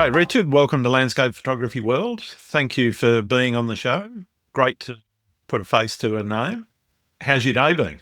G'day, Richard. Welcome to Landscape Photography World. Thank you for being on the show. Great to put a face to a name. How's your day been?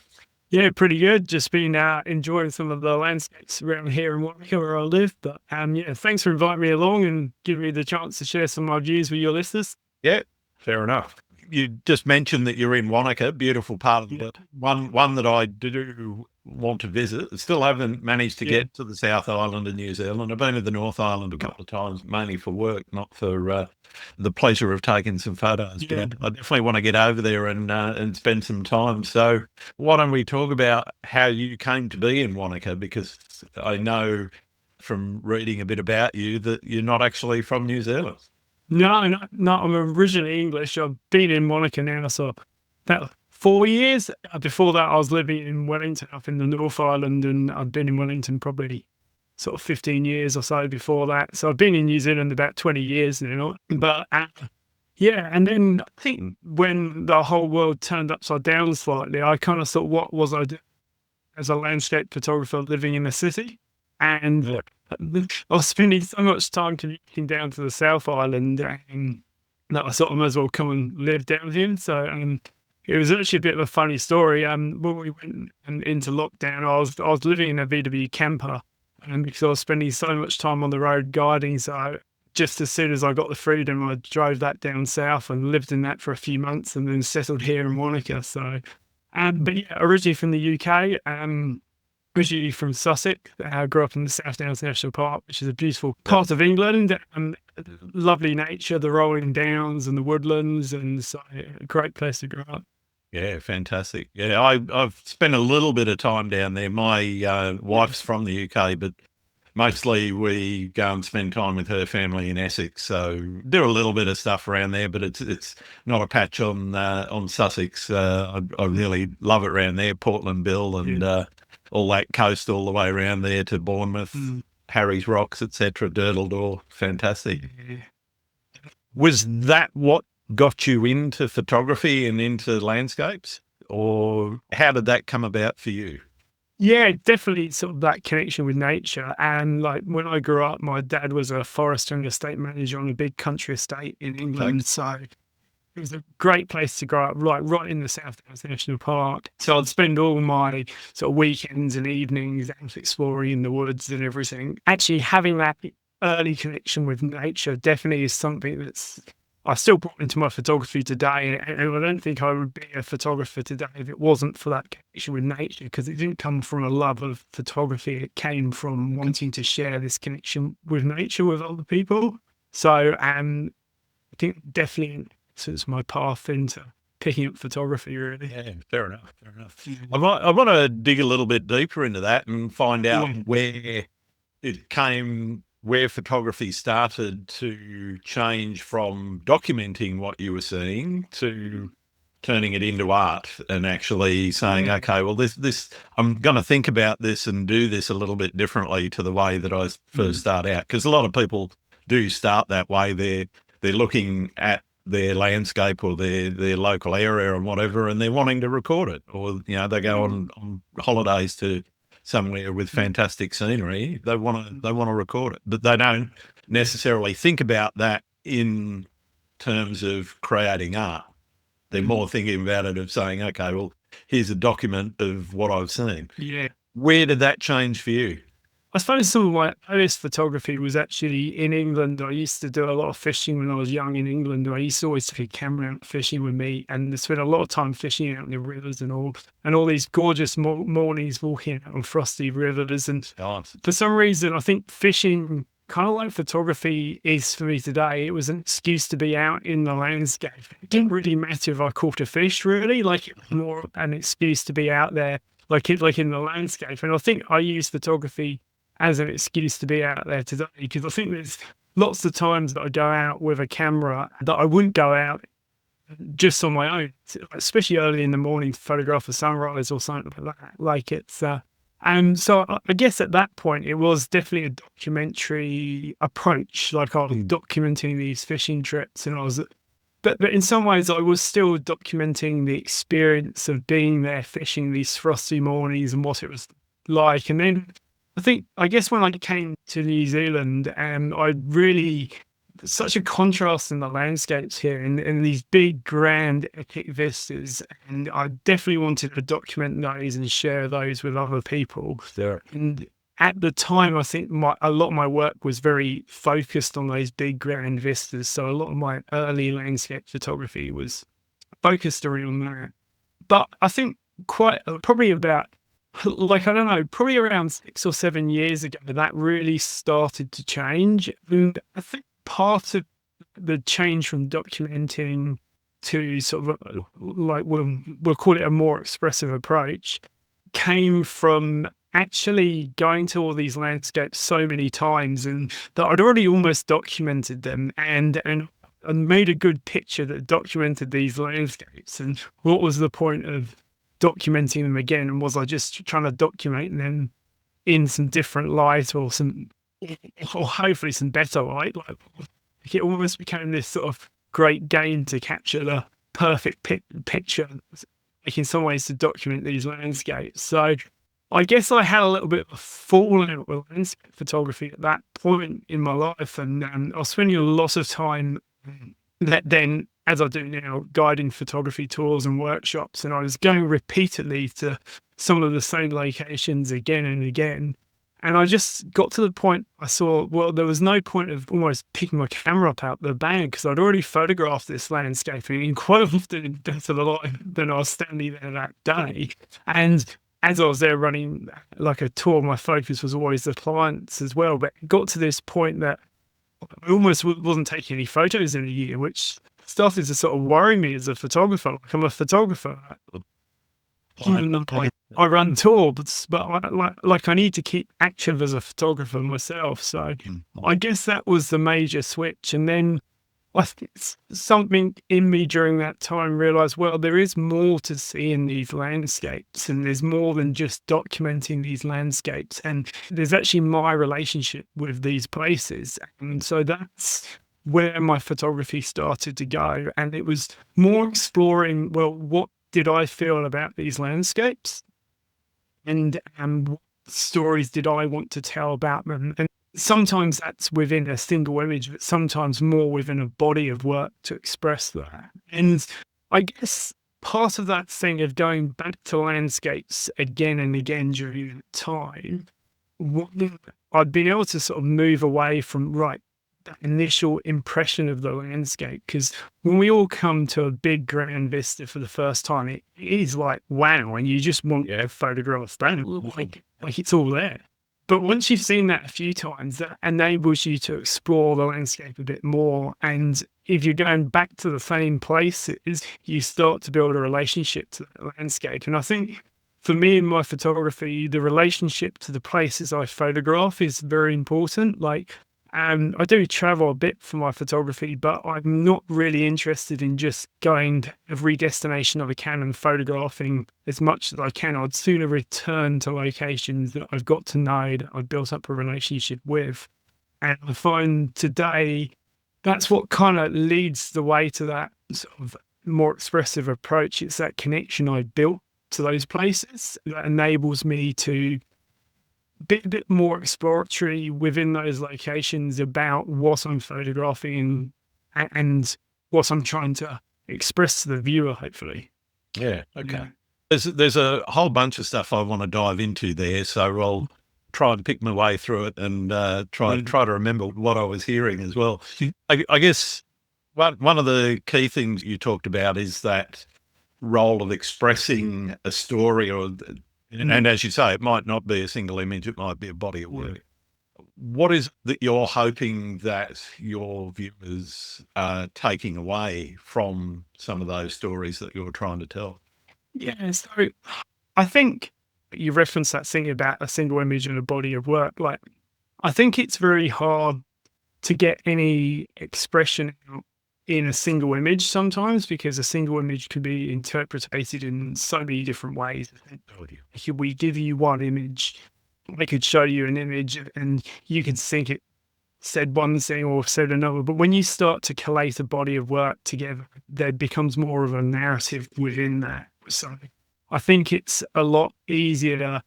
Yeah, pretty good. Just been enjoying some of the landscapes around here in Wanaka where I live. But yeah, thanks for inviting me along and giving me the chance to share some of my views with your listeners. Yeah, fair enough. You just mentioned that you're in Wanaka, beautiful part of the world. One that I do want to visit. Still haven't managed to get to the South Island of New Zealand. I've been to the North Island a couple of times, mainly for work, not for the pleasure of taking some photos. But I definitely want to get over there and spend some time. So why don't we talk about how you came to be in Wanaka? Because I know from reading a bit about you that you're not actually from New Zealand. No, I'm originally English. I've been in Wanaka now, so about 4 years. Before that, I was living in Wellington up in the North Island, and I've been in Wellington probably sort of 15 years or so before that. So I've been in New Zealand about 20 years now. But yeah, and then I think when the whole world turned upside down slightly, I kind of thought, what was I doing as a landscape photographer living in a city? And I was spending so much time commuting down to the South Island that I thought I might as well come and live down here. So it was actually a bit of a funny story. When we went into lockdown, I was living in a VW camper, because I was spending so much time on the road guiding. So just as soon as I got the freedom, I drove that down south and lived in that for a few months, and then settled here in Wanaka. So, but yeah, originally from the UK. Originally from Sussex. I grew up in the South Downs National Park, which is a beautiful part of England. Lovely nature, the rolling downs and the woodlands, and so a great place to grow up. Yeah, fantastic. Yeah, I've spent a little bit of time down there. My wife's from the UK, but mostly we go and spend time with her family in Essex. So do a little bit of stuff around there, but it's not a patch on Sussex. I really love it around there, Portland Bill and all that coast all the way around there to Bournemouth, Harry's Rocks, etc., Durdledore. Fantastic. Was that what got you into photography and into landscapes, or how did that come about for you? Yeah, definitely sort of that connection with nature. And like when I grew up, my dad was a forester and estate manager on a big country estate in England. So it was a great place to grow up, like right in the South Downs National Park. So I'd spend all my sort of weekends and evenings out exploring in the woods and everything. Actually, having that early connection with nature definitely is something that's I still brought into my photography today. And I don't think I would be a photographer today if it wasn't for that connection with nature, because it didn't come from a love of photography. It came from wanting to share this connection with nature with other people. So I think definitely it's my path into picking up photography, really. Yeah, fair enough. I want to dig a little bit deeper into that and find out where it came, where photography started to change from documenting what you were seeing to turning it into art and actually saying, okay, well, this I'm going to think about this and do this a little bit differently to the way that I first start out. Because a lot of people do start that way. They're looking at their landscape or their local area and whatever, and they're wanting to record it, or they go on holidays to somewhere with fantastic scenery. They want to record it, but they don't necessarily think about that in terms of creating art. They're more thinking about it of saying, okay, well, here's a document of what I've seen. Yeah. Where did that change for you? I suppose some of my earliest photography was actually in England. I used to do a lot of fishing when I was young in England. I used to always take a camera out fishing with me, and spent a lot of time fishing out in the rivers and all these gorgeous mornings walking out on frosty rivers. And for some reason, I think fishing, kind of like photography is for me today, it was an excuse to be out in the landscape. It didn't really matter if I caught a fish, really. Like, it was more an excuse to be out there, like in the landscape. And I think I use photography as an excuse to be out there today, because I think there's lots of times that I go out with a camera that I wouldn't go out just on my own, especially early in the morning to photograph a sunrise or something like that. Like it's, and so I guess at that point it was definitely a documentary approach. Like I was documenting these fishing trips, and but in some ways I was still documenting the experience of being there fishing these frosty mornings and what it was like. And then I guess when I came to New Zealand, I really such a contrast in the landscapes here in these big, grand, epic vistas, and I definitely wanted to document those and share those with other people. There. And at the time, I think a lot of my work was very focused on those big, grand vistas. So a lot of my early landscape photography was focused around that. But I think probably about like, I don't know, probably around 6 or 7 years ago, that really started to change. And I think part of the change from documenting to sort of like, we'll call it a more expressive approach, came from actually going to all these landscapes so many times and that I'd already almost documented them and made a good picture that documented these landscapes. And what was the point of documenting them again? And was I just trying to document them in some different light or hopefully some better light? Like it almost became this sort of great game to capture the perfect picture, like in some ways to document these landscapes. So I guess I had a little bit of a fallout with landscape photography at that point in my life, and I was spending a lot of time then, as I do now, guiding photography tours and workshops, and I was going repeatedly to some of the same locations again and again. And I just got to the point I saw, well, there was no point of almost picking my camera up out the bag because I'd already photographed this landscape in quite often better light than I was standing there that day. And as I was there running like a tour, my focus was always the clients as well. But it got to this point that I almost wasn't taking any photos in a year, which started to sort of worry me as a photographer. Like I'm a photographer. I run tours, but I need to keep active as a photographer myself. So I guess that was the major switch. And then I think something in me during that time realized, well, there is more to see in these landscapes, and there's more than just documenting these landscapes. And there's actually my relationship with these places. And so that's where my photography started to go. And it was more exploring, well, what did I feel about these landscapes? And what stories did I want to tell about them? And sometimes that's within a single image, but sometimes more within a body of work to express that. And I guess part of that thing of going back to landscapes again and again during that time, I'd been able to sort of move away from, that initial impression of the landscape, because when we all come to a big grand vista for the first time, it is like wow, and you just want to photograph that, like it's all there. But once you've seen that a few times, that enables you to explore the landscape a bit more. And if you're going back to the same places, you start to build a relationship to the landscape. And I think for me in my photography, the relationship to the places I photograph is very important. Like, I do travel a bit for my photography, but I'm not really interested in just going to every destination I can and photographing as much as I can. I'd sooner return to locations that I've got to know, that I've built up a relationship with. And I find today that's what kind of leads the way to that sort of more expressive approach. It's that connection I built to those places that enables me to be a bit more exploratory within those locations about what I'm photographing and what I'm trying to express to the viewer, hopefully. Yeah. Okay. Yeah. There's a whole bunch of stuff I want to dive into there, so I'll try and pick my way through it and try to remember what I was hearing as well. I guess one of the key things you talked about is that role of expressing a story, and as you say, it might not be a single image, it might be a body of work. What is that you're hoping that your viewers are taking away from some of those stories that you're trying to tell? Yeah, so I think you referenced that thing about a single image and a body of work. Like, I think it's very hard to get any expression out in a single image sometimes, because a single image could be interpreted in so many different ways. If we give you one image, I could show you an image and you could think it said one thing or said another. But when you start to collate a body of work together, there becomes more of a narrative within that. So I think it's a lot easier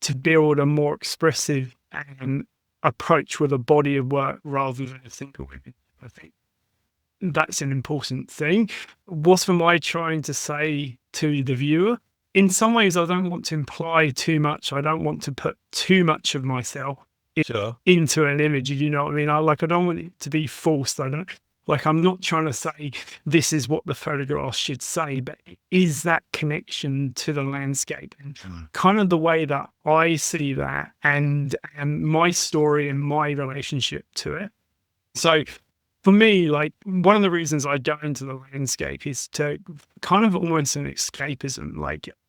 to build a more expressive approach with a body of work rather than a single image. I think that's an important thing. What am I trying to say to the viewer? In some ways, I don't want to imply too much. I don't want to put too much of myself into an image. You know what I mean? I don't want it to be forced. I'm not trying to say this is what the photograph should say, but is that connection to the landscape and kind of the way that I see that and my story and my relationship to it. So for me, like one of the reasons I go into the landscape is to kind of almost an escapism.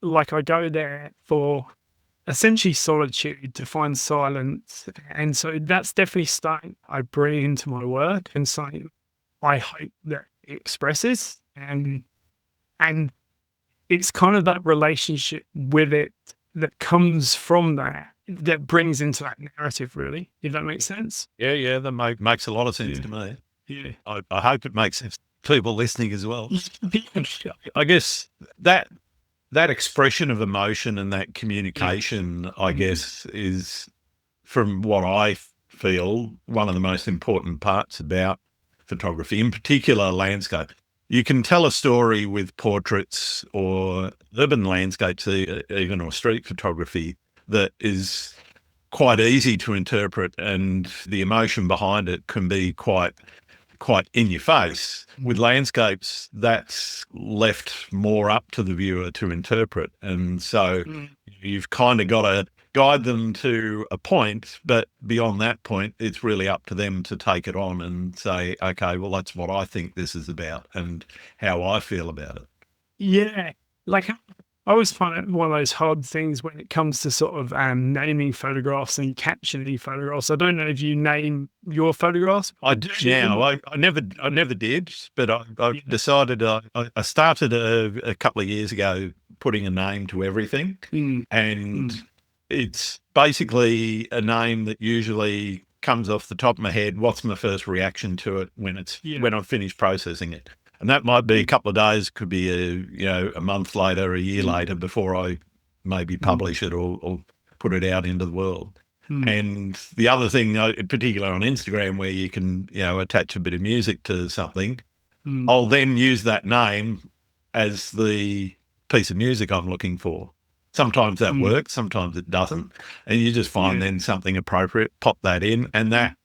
Like I go there for essentially solitude, to find silence. And so that's definitely something I bring into my work and something I hope that it expresses. And it's kind of that relationship with it that comes from that brings into that narrative, really, if that makes sense. Yeah, that makes a lot of sense to me. Yeah. I hope it makes sense to people listening as well. I guess that expression of emotion and that communication, I guess, is, from what I feel, one of the most important parts about photography, in particular landscape. You can tell a story with portraits or urban landscapes, even, or street photography, that is quite easy to interpret, and the emotion behind it can be quite in your face. With landscapes, that's left more up to the viewer to interpret. And so you've kind of got to guide them to a point, but beyond that point, it's really up to them to take it on and say, okay, well, that's what I think this is about and how I feel about it. Yeah. Like I always find it one of those hard things when it comes to sort of naming photographs and captioning photographs. I don't know if you name your photographs. I do now. I never did, but I decided I started a couple of years ago putting a name to everything, and it's basically a name that usually comes off the top of my head. What's my first reaction to it when I've finished processing it? And that might be a couple of days, could be a month later, a year later, before I maybe publish it or put it out into the world. And the other thing, in particular on Instagram, where you can attach a bit of music to something, I'll then use that name as the piece of music I'm looking for. Sometimes that works, sometimes it doesn't, and you just find then something appropriate, pop that in, and that,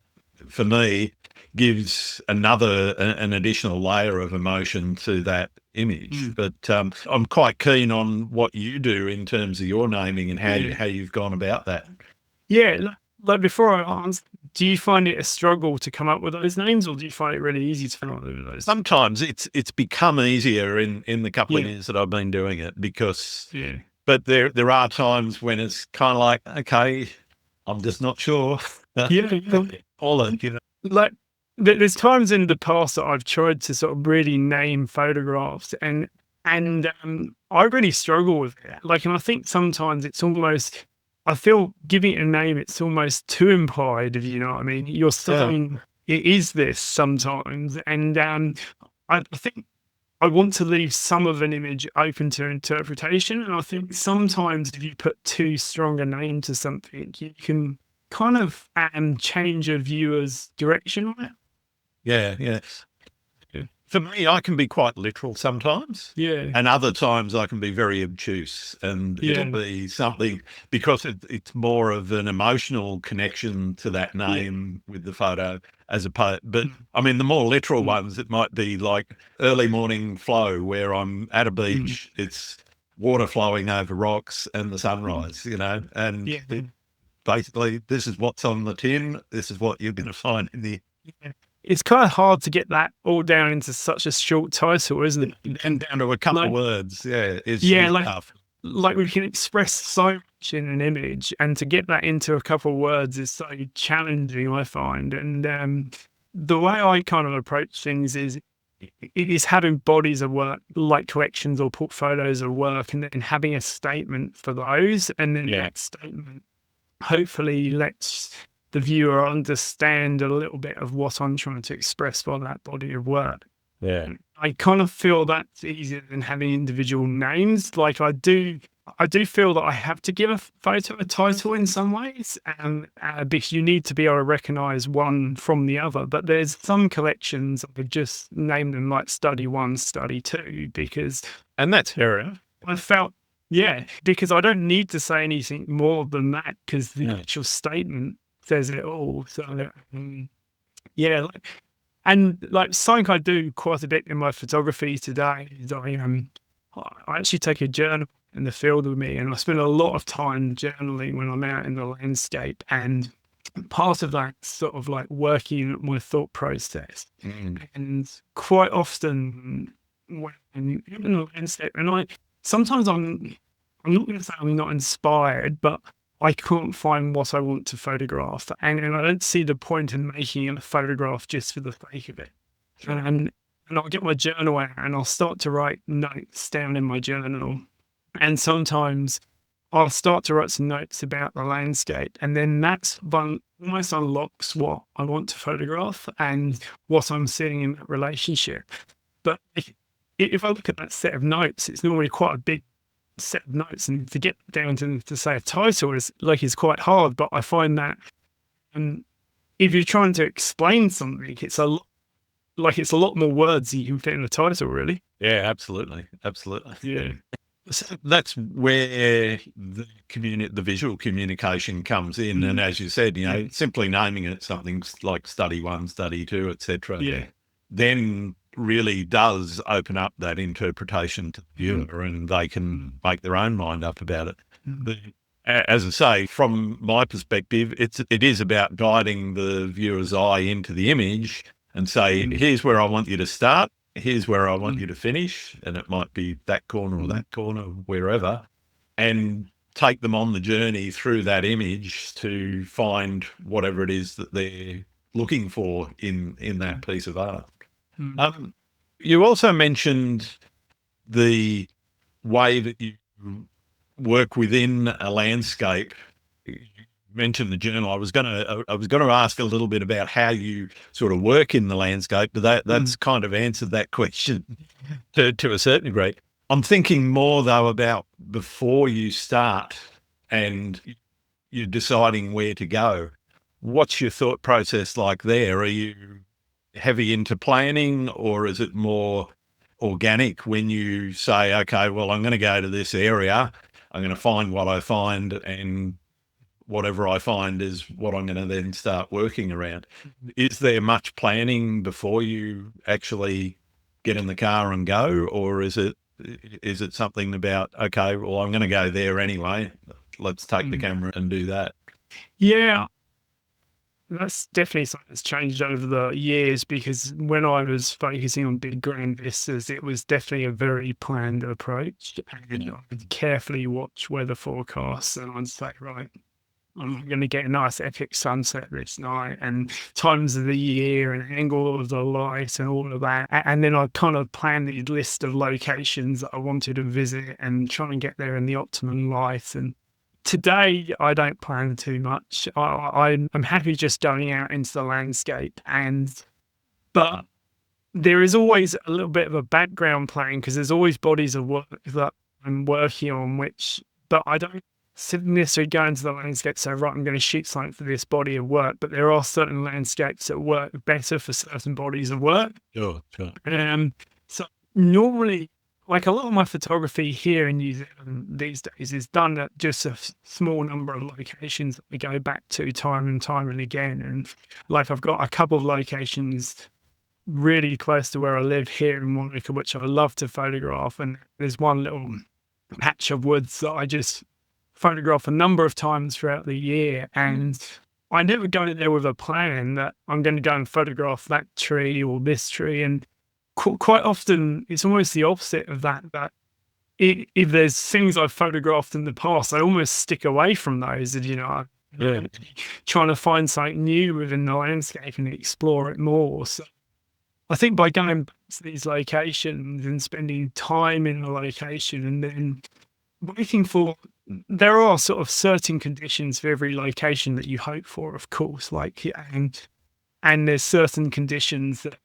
for me, gives an additional layer of emotion to that image. But I'm quite keen on what you do in terms of your naming and how you've gone about that. Yeah, like before I answer, do you find it a struggle to come up with those names, or do you find it really easy to come up with those? Sometimes it's become easier in the couple of years that I've been doing it, because but there are times when it's kind of like, okay, I'm just not sure. Like there's times in the past that I've tried to sort of really name photographs, and I really struggle with that. And I think sometimes it's almost, I feel giving it a name, it's almost too implied, if you know what I mean. You're saying it is this sometimes, and I think I want to leave some of an image open to interpretation. And I think sometimes if you put too strong a name to something, you can kind of change a viewer's direction on it. Yeah. For me, I can be quite literal sometimes. And other times I can be very obtuse, and it'll be something, because it's more of an emotional connection to that name with the photo as opposed. But I mean, the more literal ones, it might be like early morning flow, where I'm at a beach, it's water flowing over rocks and the sunrise, and basically this is what's on the tin. This is what you're going to find in the. It's kind of hard to get that all down into such a short title, isn't it? And down to a couple of words. It's tough. Like we can express so much in an image, and to get that into a couple of words is so challenging, I find. And the way I kind of approach things is having bodies of work, like collections or portfolios of work, and then having a statement for those, and then that statement hopefully lets the viewer understand a little bit of what I'm trying to express by that body of work. I kind of feel that's easier than having individual names. Like I do I do feel that I have to give a photo a title in some ways, and because you need to be able to recognise one from the other. But there's some collections I would just name them like Study 1, Study 2, because And that's fair enough. I felt, yeah, because I don't need to say anything more than that because the Yeah. actual statement says it all. So, yeah, and like something I do quite a bit in my photography today is I actually take a journal in the field with me, and I spend a lot of time journaling when I'm out in the landscape. And part of that sort of like working my thought process. And quite often when I'm in the landscape, and sometimes I'm not going to say I'm not inspired, but I can't find what I want to photograph, and I don't see the point in making a photograph just for the sake of it. And I'll get my journal out and I'll start to write notes down in my journal. And sometimes I'll start to write some notes about the landscape, and then that's one almost unlocks what I want to photograph and what I'm seeing in that relationship. But if I look at that set of notes, it's normally quite a big set of notes, and to get down to say a title is quite hard. But I find that if you're trying to explain something, it's a lot more words you can fit in a title, really. Yeah, absolutely. Absolutely. Yeah. So that's where the visual communication comes in. And as you said, simply naming it something like Study 1, Study 2, etc. Yeah. Then really does open up that interpretation to the viewer, and they can make their own mind up about it. As I say, from my perspective, it is about guiding the viewer's eye into the image and say, here's where I want you to start, here's where I want you to finish, and it might be that corner or that corner, wherever, and take them on the journey through that image to find whatever it is that they're looking for in that piece of art. You also mentioned the way that you work within a landscape. You mentioned the journal. I was going to ask a little bit about how you sort of work in the landscape, but that's kind of answered that question to a certain degree. I'm thinking more though about before you start and you're deciding where to go. What's your thought process like there? Are you heavy into planning, or is it more organic when you say, okay, well, I'm going to go to this area, I'm going to find what I find, and whatever I find is what I'm going to then start working around? Is there much planning before you actually get in the car and go, or is it something about, okay, well, I'm going to go there anyway, let's take the camera and do that? Yeah, that's definitely something that's changed over the years, because when I was focusing on big grand vistas, it was definitely a very planned approach, and I would carefully watch weather forecasts, and I'd say, right, I'm going to get a nice epic sunset this night, and times of the year and angle of the light and all of that. And then I'd kind of plan the list of locations that I wanted to visit and try and get there in the optimum light. And today, I don't plan too much. I'm happy just going out into the landscape, but there is always a little bit of a background plan, because there's always bodies of work that I'm working on, but I don't necessarily go into the landscape, so right, I'm going to shoot something for this body of work. But there are certain landscapes that work better for certain bodies of work. Sure. So normally, like a lot of my photography here in New Zealand these days is done at just a small number of locations that we go back to time and again. And like I've got a couple of locations really close to where I live here in Wanaka, which I love to photograph. And there's one little patch of woods that I just photograph a number of times throughout the year. And I never go in there with a plan that I'm going to go and photograph that tree or this tree. And quite often it's almost the opposite of that, if there's things I've photographed in the past, I almost stick away from those, and I'm trying to find something new within the landscape and explore it more. So I think by going back to these locations and spending time in a location and then waiting for, there are sort of certain conditions for every location that you hope for, of course, and there's certain conditions that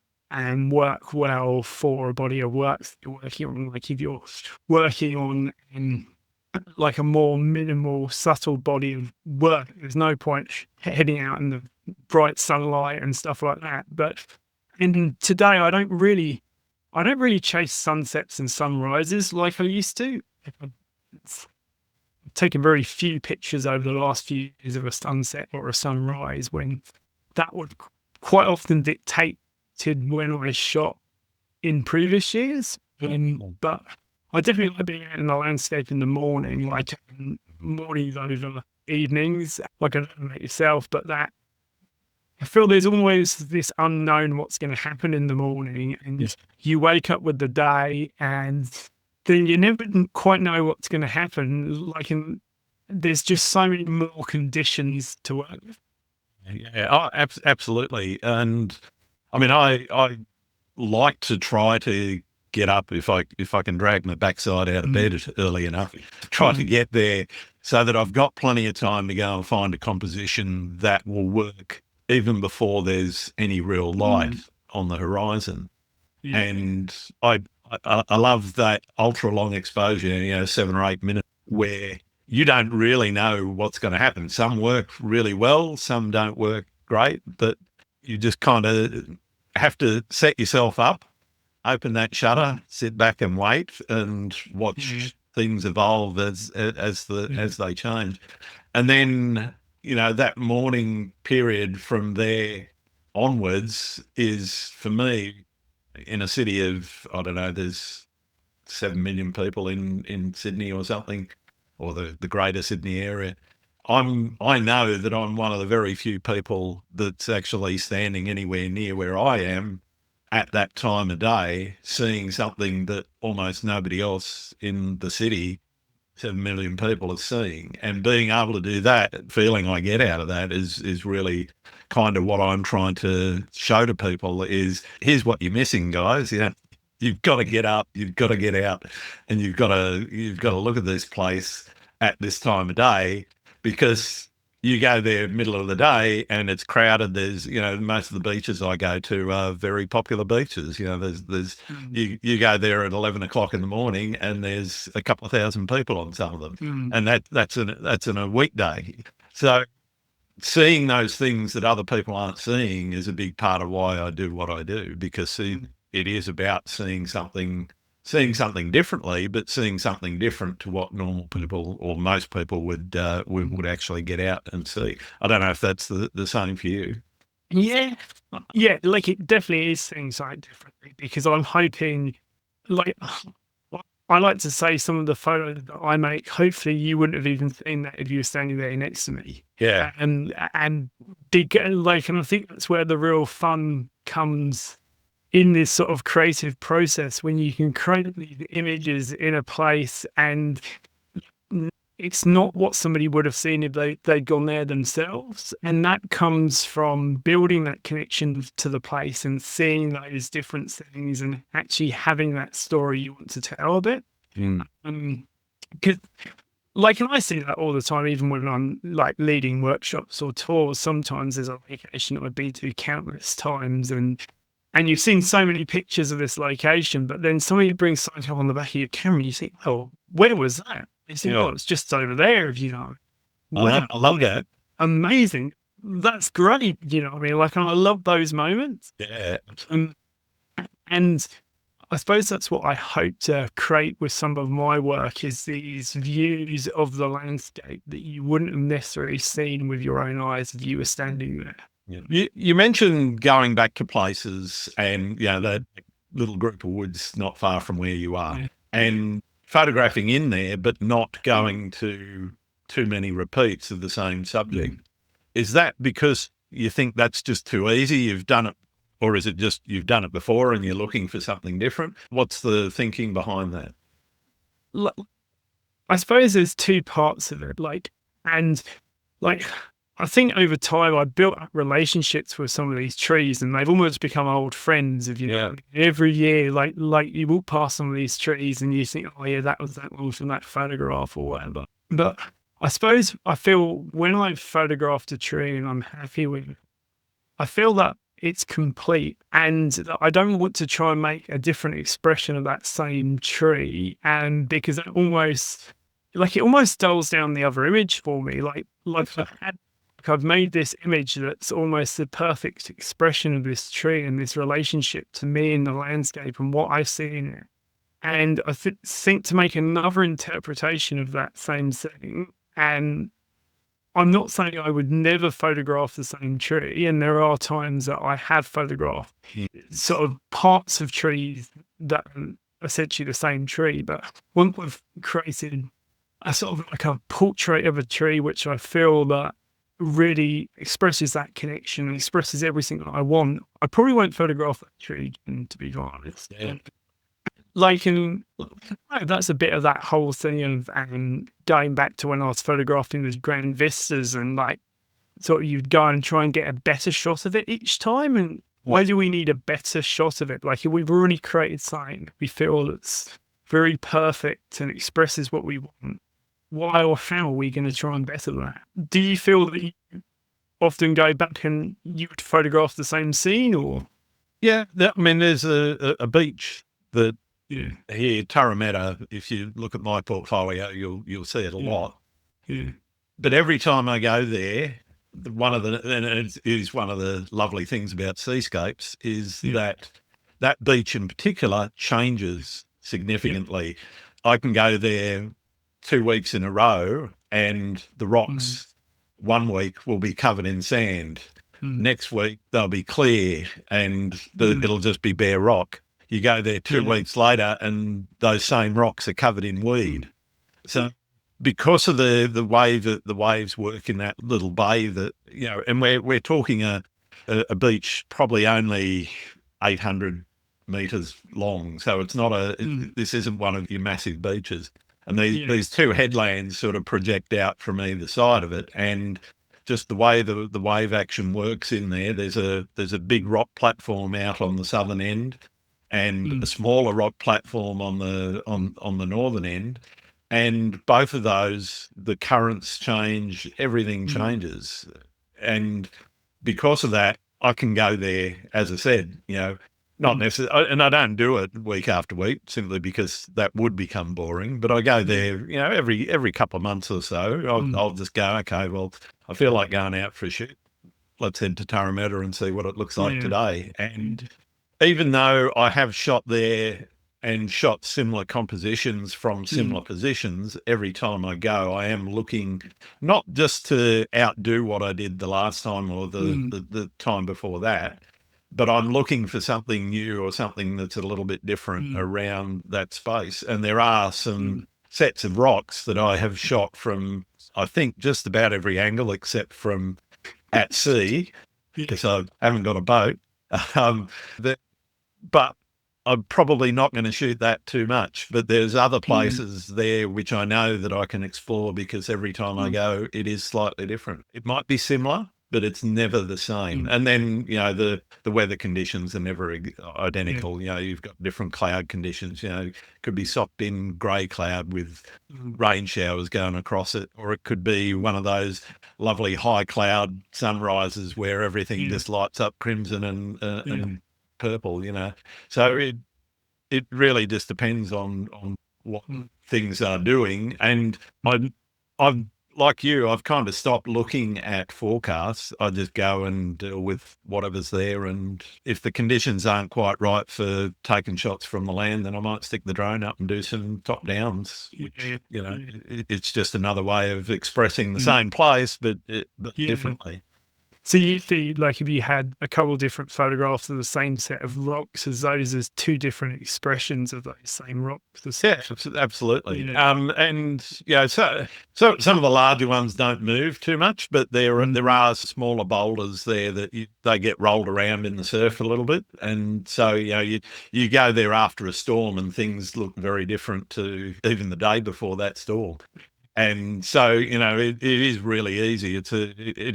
work well for a body of work that you're working on. Like if you're working on like a more minimal, subtle body of work. There's no point heading out in the bright sunlight and stuff like that. But today, I don't really chase sunsets and sunrises like I used to. I've taken very few pictures over the last few years of a sunset or a sunrise, when that would quite often dictated when I shot in previous years. But I definitely like being out in the landscape in the morning, like mornings over evenings. Like, I don't know about yourself, but that I feel there's always this unknown what's going to happen in the morning, and you wake up with the day, and then you never quite know what's going to happen. Like, there's just so many more conditions to work with. Yeah, oh, absolutely. And I mean, I like to try to get up if I can drag my backside out of bed early enough, try to get there so that I've got plenty of time to go and find a composition that will work even before there's any real light on the horizon. Yeah. And I love that ultra long exposure, 7 or 8 minutes, where you don't really know what's going to happen. Some work really well, some don't work great, but you just kind of have to set yourself up, open that shutter, sit back and wait, and watch things evolve as they change. And then, that morning period from there onwards is, for me, in a city of, I don't know, there's 7 million people in Sydney or something, or the greater Sydney area. I know that I'm one of the very few people that's actually standing anywhere near where I am at that time of day, seeing something that almost nobody else in the city, 7 million people, are seeing. And being able to do that, feeling I get out of that, is really kind of what I'm trying to show to people is, here's what you're missing, guys. You've got to get up, you've got to get out, and you've got to look at this place at this time of day, because you go there middle of the day and it's crowded. There's, most of the beaches I go to are very popular beaches. There's you go there at 11 o'clock in the morning and there's a couple of thousand people on some of them, and that's in a weekday. So seeing those things that other people aren't seeing is a big part of why I do what I do, because it is about seeing something differently, but seeing something different to what normal people or most people would actually get out and see. I don't know if that's the same for you. Yeah, like, it definitely is seeing something differently, because I'm hoping, like, I like to say some of the photos that I make, hopefully you wouldn't have even seen that if you were standing there next to me. Yeah. And and I think that's where the real fun comes in this sort of creative process, when you can create these images in a place and it's not what somebody would have seen if they'd gone there themselves. And that comes from building that connection to the place and seeing those different things and actually having that story you want to tell a bit. Because, like, and I see that all the time, even when I'm like leading workshops or tours. Sometimes there's a location that I've been to countless times, and you've seen so many pictures of this location, but then somebody brings something up on the back of your camera and you think, oh, where was that? You think, oh, it's just over there, I love that. Amazing. That's great. I mean, like, I love those moments. Yeah. And I suppose that's what I hope to create with some of my work, is these views of the landscape that you wouldn't have necessarily seen with your own eyes if you were standing there. Yeah. You mentioned going back to places and, that little group of woods not far from where you are, and photographing in there, but not going to too many repeats of the same subject. Is that because you think that's just too easy? You've done it, or is it just you've done it before and you're looking for something different? What's the thinking behind that? I suppose there's two parts of it. I think over time I built up relationships with some of these trees, and they've almost become old friends. Every year, like you walk past some of these trees and you think, oh yeah, that was that one from that photograph or whatever. But I suppose I feel when I've photographed a tree and I'm happy with it, I feel that it's complete, and I don't want to try and make a different expression of that same tree, and because it almost like it almost dulls down the other image for me. Like I've made this image that's almost the perfect expression of this tree and this relationship to me in the landscape and what I see in it. And I think to make another interpretation of that same thing, and I'm not saying I would never photograph the same tree, and there are times that I have photographed sort of parts of trees that are essentially the same tree, but once I've created a sort of like a portrait of a tree, which I feel that really expresses that connection and expresses everything that I want, I probably won't photograph that tree again, to be honest. Yeah. Like, that's a bit of that whole thing of going back to when I was photographing those grand vistas, and like sort of you'd go and try and get a better shot of it each time. And why do we need a better shot of it? Like, if we've already created something we feel that's very perfect and expresses what we want, why or how are we going to try and better that? Do you feel that you often go back and you would photograph the same scene, or? Yeah, I mean, there's a beach that here, Tarameta. If you look at my portfolio, you'll see it a lot. Yeah. But every time I go there, and it is one of the lovely things about seascapes is that beach in particular changes significantly. I can go there 2 weeks in a row, and the rocks 1 week will be covered in sand. Next week they'll be clear, and it'll just be bare rock. You go there 2 weeks later, and those same rocks are covered in weed. So, because of the way that the waves work in that little bay, that and we're talking a beach probably only 800 meters long, so it's not this isn't one of your massive beaches. And these two headlands sort of project out from either side of it, and just the way the wave action works in there. There's a big rock platform out on the southern end, and a smaller rock platform on the northern end, and both of those, the currents change, everything changes, and because of that, I can go there, as I said, not necessarily, and I don't do it week after week simply because that would become boring. But I go there, every couple of months or so. I'll just go, okay, well, I feel like going out for a shoot. Let's head to Tarameta and see what it looks like today. And even though I have shot there and shot similar compositions from similar positions, every time I go, I am looking not just to outdo what I did the last time or the time before that, but I'm looking for something new or something that's a little bit different around that space. And there are some sets of rocks that I have shot from, I think, just about every angle except from at sea, because I haven't got a boat. But I'm probably not going to shoot that too much. But there's other places there which I know that I can explore, because every time I go, it is slightly different. It might be similar, but it's never the same. And then, the weather conditions are never identical. You've got different cloud conditions. It could be socked in grey cloud with rain showers going across it, or it could be one of those lovely high cloud sunrises where everything just lights up crimson and purple, So it really just depends on what things are doing. And I've like you, I've kind of stopped looking at forecasts. I just go and deal with whatever's there. And if the conditions aren't quite right for taking shots from the land, then I might stick the drone up and do some top downs, which, it's just another way of expressing the same place, but differently. So you see, like, if you had a couple of different photographs of the same set of rocks, as those as two different expressions of those same rocks. Yeah, absolutely. And so some of the larger ones don't move too much, but there are smaller boulders there that they get rolled around in the surf a little bit, and so you go there after a storm and things look very different to even the day before that storm. And so, it is really easy. It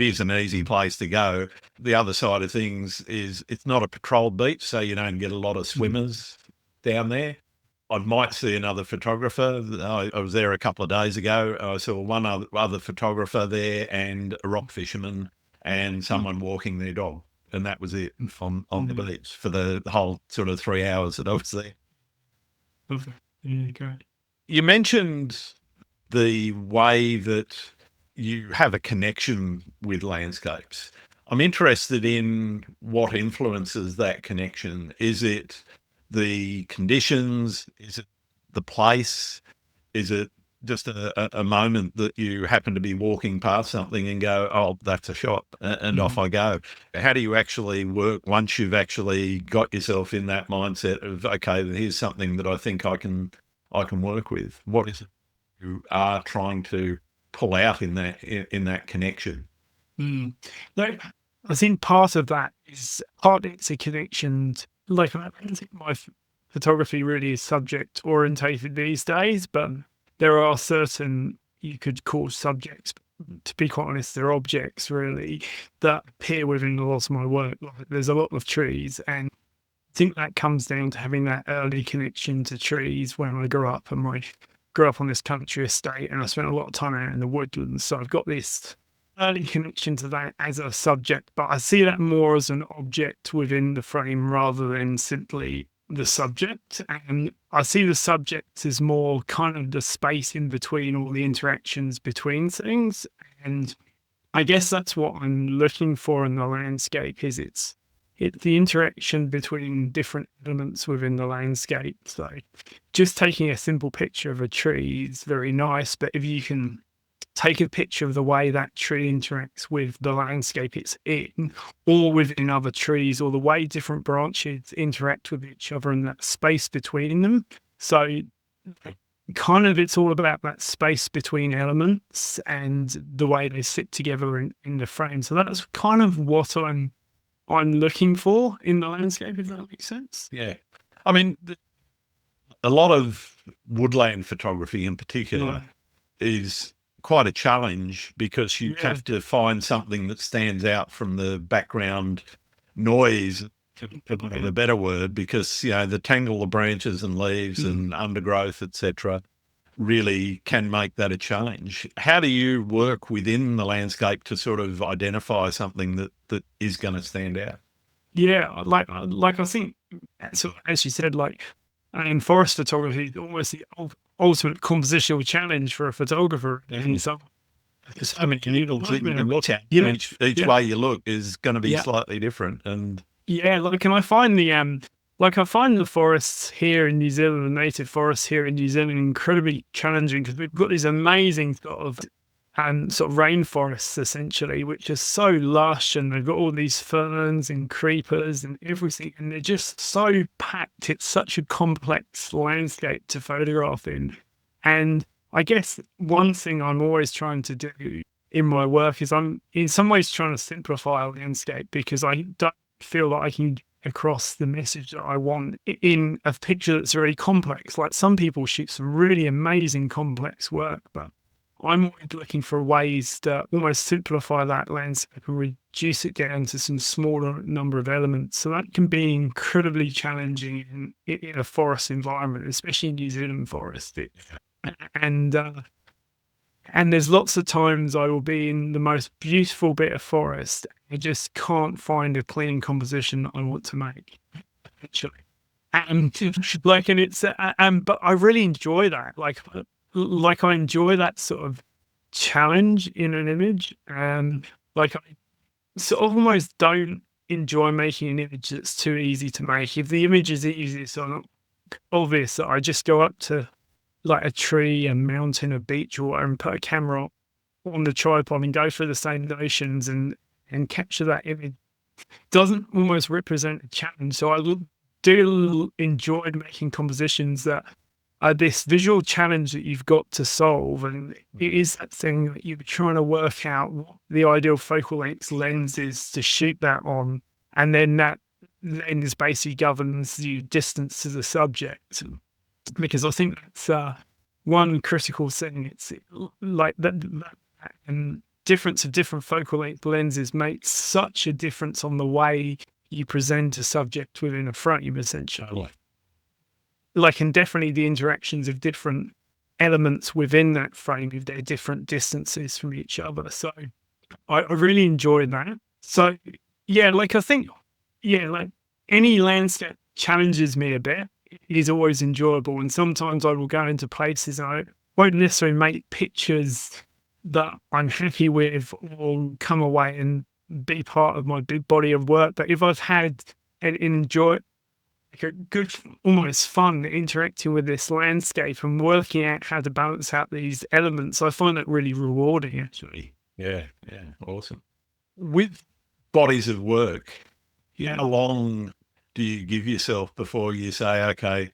is an easy place to go. The other side of things is it's not a patrolled beach, so you don't get a lot of swimmers down there. I might see another photographer. I was there a couple of days ago. I saw one other photographer there, and a rock fisherman, and someone walking their dog. And that was it on the beach for the whole sort of 3 hours that I was there. Yeah, great. You mentioned the way that you have a connection with landscapes. I'm interested in what influences that connection. Is it the conditions? Is it the place? Is it just a moment that you happen to be walking past something and go, oh, that's a shot, and off I go? How do you actually work once you've actually got yourself in that mindset of, okay, here's something that I think I can work with? What is it you are trying to pull out in that connection? Like, I think part of that is partly it's a connection. Like, I don't think my photography really is subject orientated these days, but there are certain, you could call subjects, to be quite honest, they're objects really that appear within a lot of my work. Like, there's a lot of trees, and I think that comes down to having that early connection to trees when I grew up, and I grew up on this country estate, and I spent a lot of time out in the woodlands. So I've got this early connection to that as a subject, but I see that more as an object within the frame rather than simply the subject. And I see the subject as more kind of the space in between all the interactions between things. And I guess that's what I'm looking for in the landscape, is it's the interaction between different elements within the landscape. So just taking a simple picture of a tree is very nice, but if you can take a picture of the way that tree interacts with the landscape it's in, or within other trees, or the way different branches interact with each other and that space between them. So kind of it's all about that space between elements and the way they sit together in the frame. So that's kind of what I'm looking for in the landscape, if that makes sense. Yeah. I mean, a lot of woodland photography in particular is quite a challenge, because you have to find something that stands out from the background noise, for a better word, because, the tangle of branches and leaves and undergrowth, etc., really can make that a challenge. How do you work within the landscape to sort of identify something that is going to stand out? Yeah, like I think, so as you said, like in forest photography, almost the ultimate compositional challenge for a photographer. And so there's so many needles that you can look at. Each way you look is going to be slightly different. And like, and I find the forests here in New Zealand, the native forests here in New Zealand, incredibly challenging, because we've got these amazing sort of rainforests essentially, which are so lush, and they've got all these ferns and creepers and everything, and they're just so packed. It's such a complex landscape to photograph in. And I guess one thing I'm always trying to do in my work is I'm in some ways trying to simplify a landscape, because I don't feel that I can get across the message that I want in a picture that's very complex. Like, some people shoot some really amazing complex work, but I'm looking for ways to almost simplify that landscape and reduce it down to some smaller number of elements. So that can be incredibly challenging in a forest environment, especially in New Zealand forest. And there's lots of times I will be in the most beautiful bit of forest. I just can't find a clean composition that I want to make, actually. And but I really enjoy that. Like I enjoy that sort of challenge in an image. Like, I sort of almost don't enjoy making an image that's too easy to make. If the image is easy, so not obvious, that I just go up to like a tree, a mountain, a beach, or and put a camera on the tripod and go through the same notions and capture that image, doesn't almost represent a challenge. So I do enjoy making compositions that this visual challenge that you've got to solve, and it is that thing that you're trying to work out what the ideal focal length lens is to shoot that on, and then that lens basically governs the distance to the subject. Because I think that's one critical thing. It's like that difference of different focal length lenses makes such a difference on the way you present a subject within a frame, essentially. Like, and definitely the interactions of different elements within that frame, if they're different distances from each other. So I really enjoyed that. So yeah, like, I think, like any landscape challenges me a bit. It is always enjoyable. And sometimes I will go into places and won't necessarily make pictures that I'm happy with or come away and be part of my big body of work. But if I've had and enjoy like a good, almost fun interacting with this landscape and working out how to balance out these elements, I find that really rewarding, actually. Yeah, awesome. With bodies of work, how long do you give yourself before you say, okay,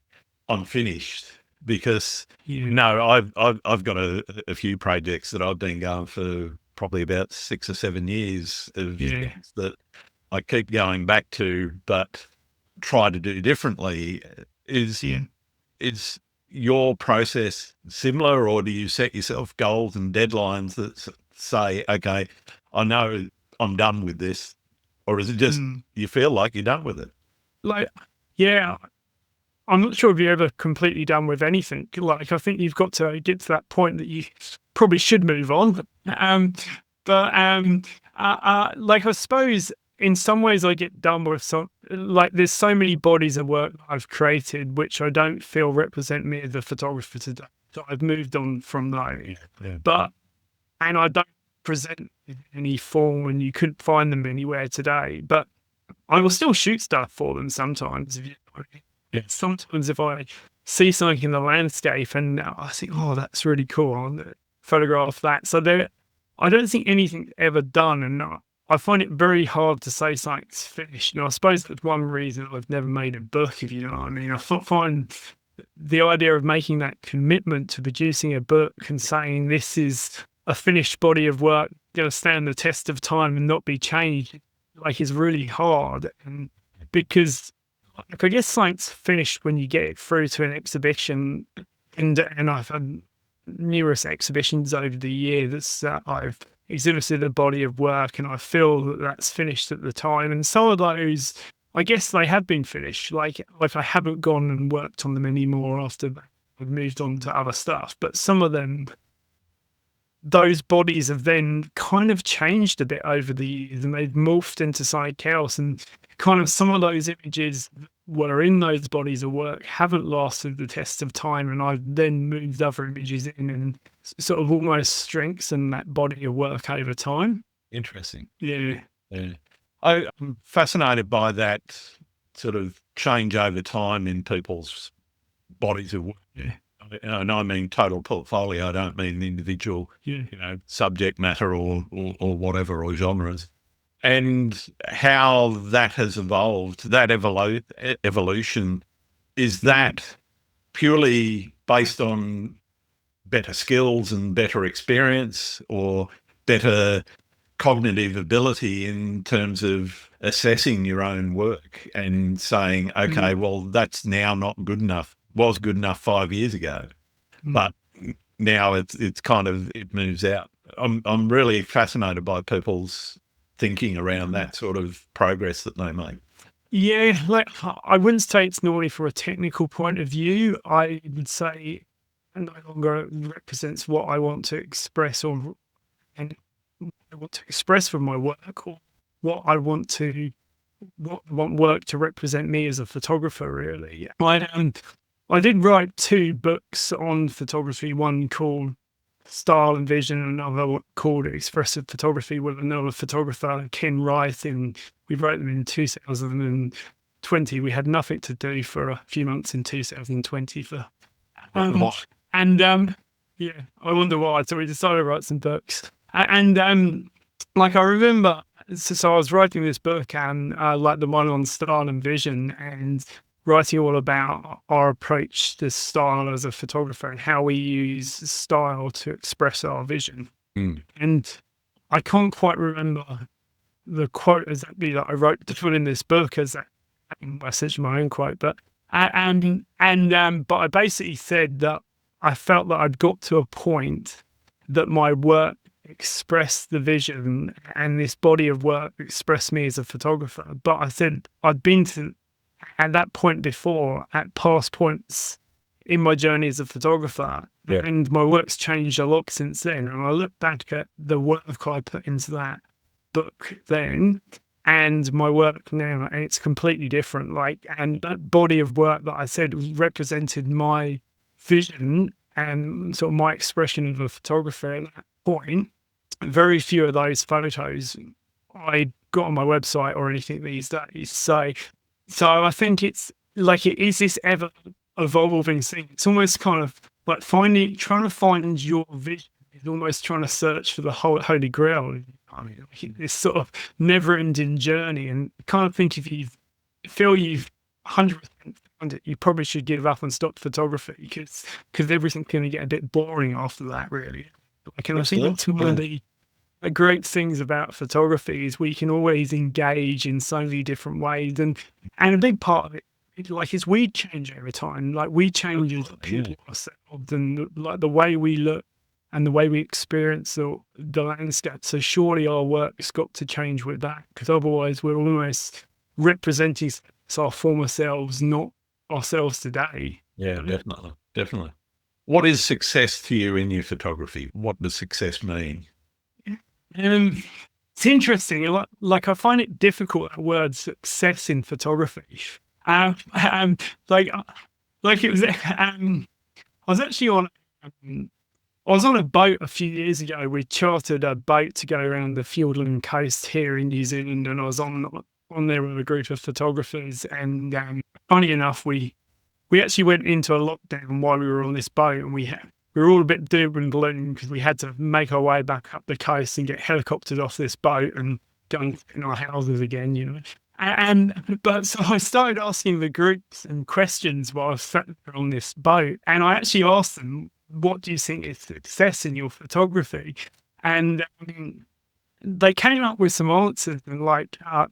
I'm finished? Because I've got a few projects that I've been going for probably about 6 or 7 years of things that I keep going back to, but try to do differently. Is your process similar, or do you set yourself goals and deadlines that say, okay, I know I'm done with this, or is it just you feel like you're done with it? Like, yeah, I'm not sure if you're ever completely done with anything. Like, I think you've got to get to that point that you probably should move on. Like, I suppose in some ways I get done with some, like, there's so many bodies of work that I've created which I don't feel represent me as a photographer today. So I've moved on from those. And I don't present in any form, and you couldn't find them anywhere today. But I will still shoot stuff for them sometimes. Sometimes if I see something in the landscape and I think, oh, that's really cool, I'll photograph that. So I don't think anything's ever done, and I find it very hard to say something's finished. And I suppose that's one reason I've never made a book, if you know what I mean. I find the idea of making that commitment to producing a book and saying this is a finished body of work, going to stand the test of time and not be changed, like, is really hard. And because, like, I guess something's finished when you get it through to an exhibition, and I've had numerous exhibitions over the years that I've exhibited a body of work, and I feel that that's finished at the time. And some of those, I guess they have been finished. Like I haven't gone and worked on them anymore after I've moved on to other stuff. But some of them, those bodies have then kind of changed a bit over the years, and they've morphed into something else. And kind of some of those images were in those bodies of work haven't lasted the test of time, and I've then moved other images in and sort of almost strengthened that body of work over time. Interesting. Yeah. I'm fascinated by that sort of change over time in people's bodies of work. And I mean total portfolio. I don't mean individual, subject matter or whatever, or genres. And how that has evolved, that evolution, is that purely based on better skills and better experience, or better cognitive ability in terms of assessing your own work and saying, okay, well, that's now not good enough. Was good enough 5 years ago, but now it's kind of, it moves out. I'm really fascinated by people's thinking around that sort of progress that they make. Yeah, like, I wouldn't say it's normally from a technical point of view. I would say it no longer represents what I want to express, and I want to express from my work, or what I want work to represent me as a photographer, really. I did write 2 books on photography, one called Style and Vision, and another called Expressive Photography, with another photographer, Ken Wright, and we wrote them in 2020. We had nothing to do for a few months in 2020 for I wonder why. So we decided to write some books. Like, I remember, so I was writing this book, and like the one on Style and Vision, and writing all about our approach to style as a photographer and how we use style to express our vision. And I can't quite remember the quote exactly that I wrote to put in this book as a message, my own quote, but I basically said that I felt that I'd got to a point that my work expressed the vision, and this body of work expressed me as a photographer. But I said I'd been to at that point before, at past points in my journey as a photographer, and my work's changed a lot since then. And I look back at the work I put into that book then and my work now, and it's completely different. Like, and that body of work that I said represented my vision and sort of my expression of a photographer at that point, very few of those photos I got on my website or anything these days. So I think it's like it is this ever evolving thing. It's almost kind of like trying to find your vision is almost trying to search for the holy grail. I mean, this sort of never-ending journey, and I kind of think if you feel you've 100% found it, you probably should give up and stop photography because everything's going to get a bit boring after that, really. Like, and I think that's one of the great things about photography is we can always engage in so many different ways, and a big part of it, like, is we change over time. Like, we change as people ourselves, and like the way we look and the way we experience the landscape. So surely our work's got to change with that, because otherwise we're almost representing our former selves, not ourselves today. Yeah, definitely. What is success to you in your photography? What does success mean? It's interesting. Like I find it difficult, that word success in photography. Like it was. I was actually I was on a boat a few years ago. We chartered a boat to go around the Fiordland coast here in New Zealand, and I was on there with a group of photographers. And funny enough, we actually went into a lockdown while we were on this boat, and we were all a bit doom and gloom because we had to make our way back up the coast and get helicoptered off this boat and go in our houses again, you know. But so I started asking the groups and questions while I was sat there on this boat, and I actually asked them, "What do you think is success in your photography?" And they came up with some answers, and like I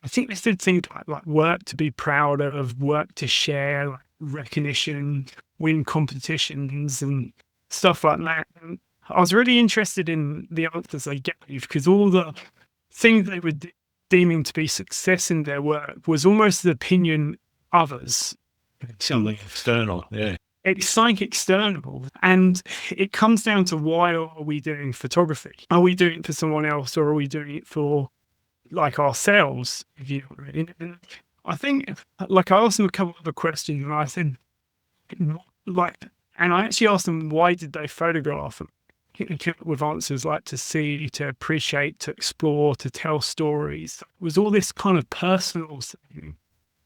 think they said things like work to be proud of, work to share, like recognition, win competitions, and stuff like that. And I was really interested in the answers they gave, because all the things they were deeming to be success in their work was almost the opinion of others. Something external, yeah. It's like external, and it comes down to, why are we doing photography? Are we doing it for someone else, or are we doing it for like ourselves? If you know what I mean. And I think, like, I asked them a couple of other questions, and I said, like, and I actually asked them, why did they photograph? And came up with answers like to see, to appreciate, to explore, to tell stories. It was all this kind of personal thing,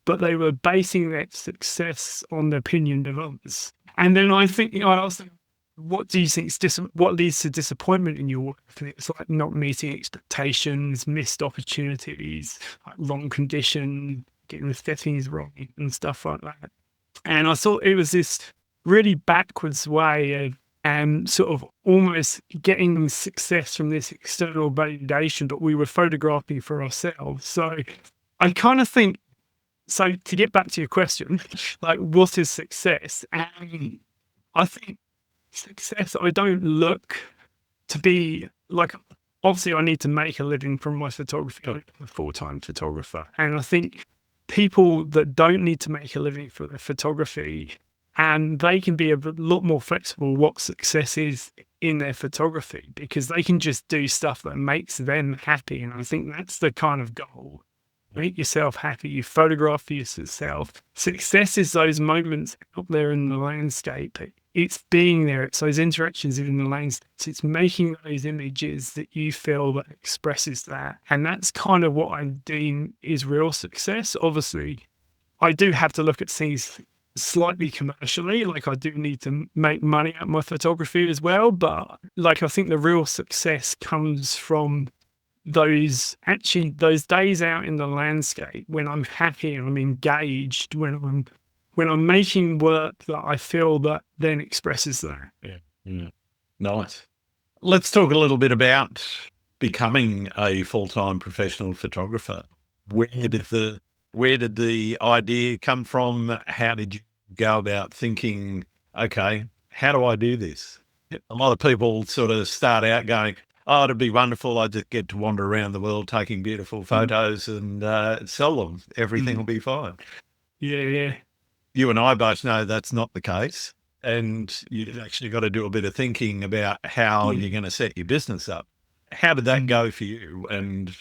but they were basing that success on the opinion of others. And then I think, I asked them, what do you think what leads to disappointment in your work? And it's like not meeting expectations, missed opportunities, like long condition, getting the settings wrong and stuff like that. And I thought it was this really backwards way of sort of almost getting success from this external validation, but we were photographing for ourselves. So I kind of think, so to get back to your question, like, what is success? And I think success, I don't look to be like, obviously I need to make a living from my photography. I'm a full-time photographer. And I think people that don't need to make a living for their photography, and they can be a lot more flexible what success is in their photography, because they can just do stuff that makes them happy. And I think that's the kind of goal. Make yourself happy. You photograph for yourself. Success is those moments out there in the landscape. It's being there. It's those interactions in the landscape. It's making those images that you feel that expresses that. And that's kind of what I deem is real success. Obviously, I do have to look at things slightly commercially. Like, I do need to make money at my photography as well. But like, I think the real success comes from those days out in the landscape when I'm happy and I'm engaged, when I'm making work that I feel that then expresses that. Yeah. Nice. Let's talk a little bit about becoming a full-time professional photographer. Where did the idea come from? How did you go about thinking, okay, how do I do this? A lot of people sort of start out going, oh, it'd be wonderful. I just get to wander around the world taking beautiful photos and sell them. Everything will be fine. Yeah. You and I both know that's not the case. And you've actually got to do a bit of thinking about how you're going to set your business up. How did that go for you? And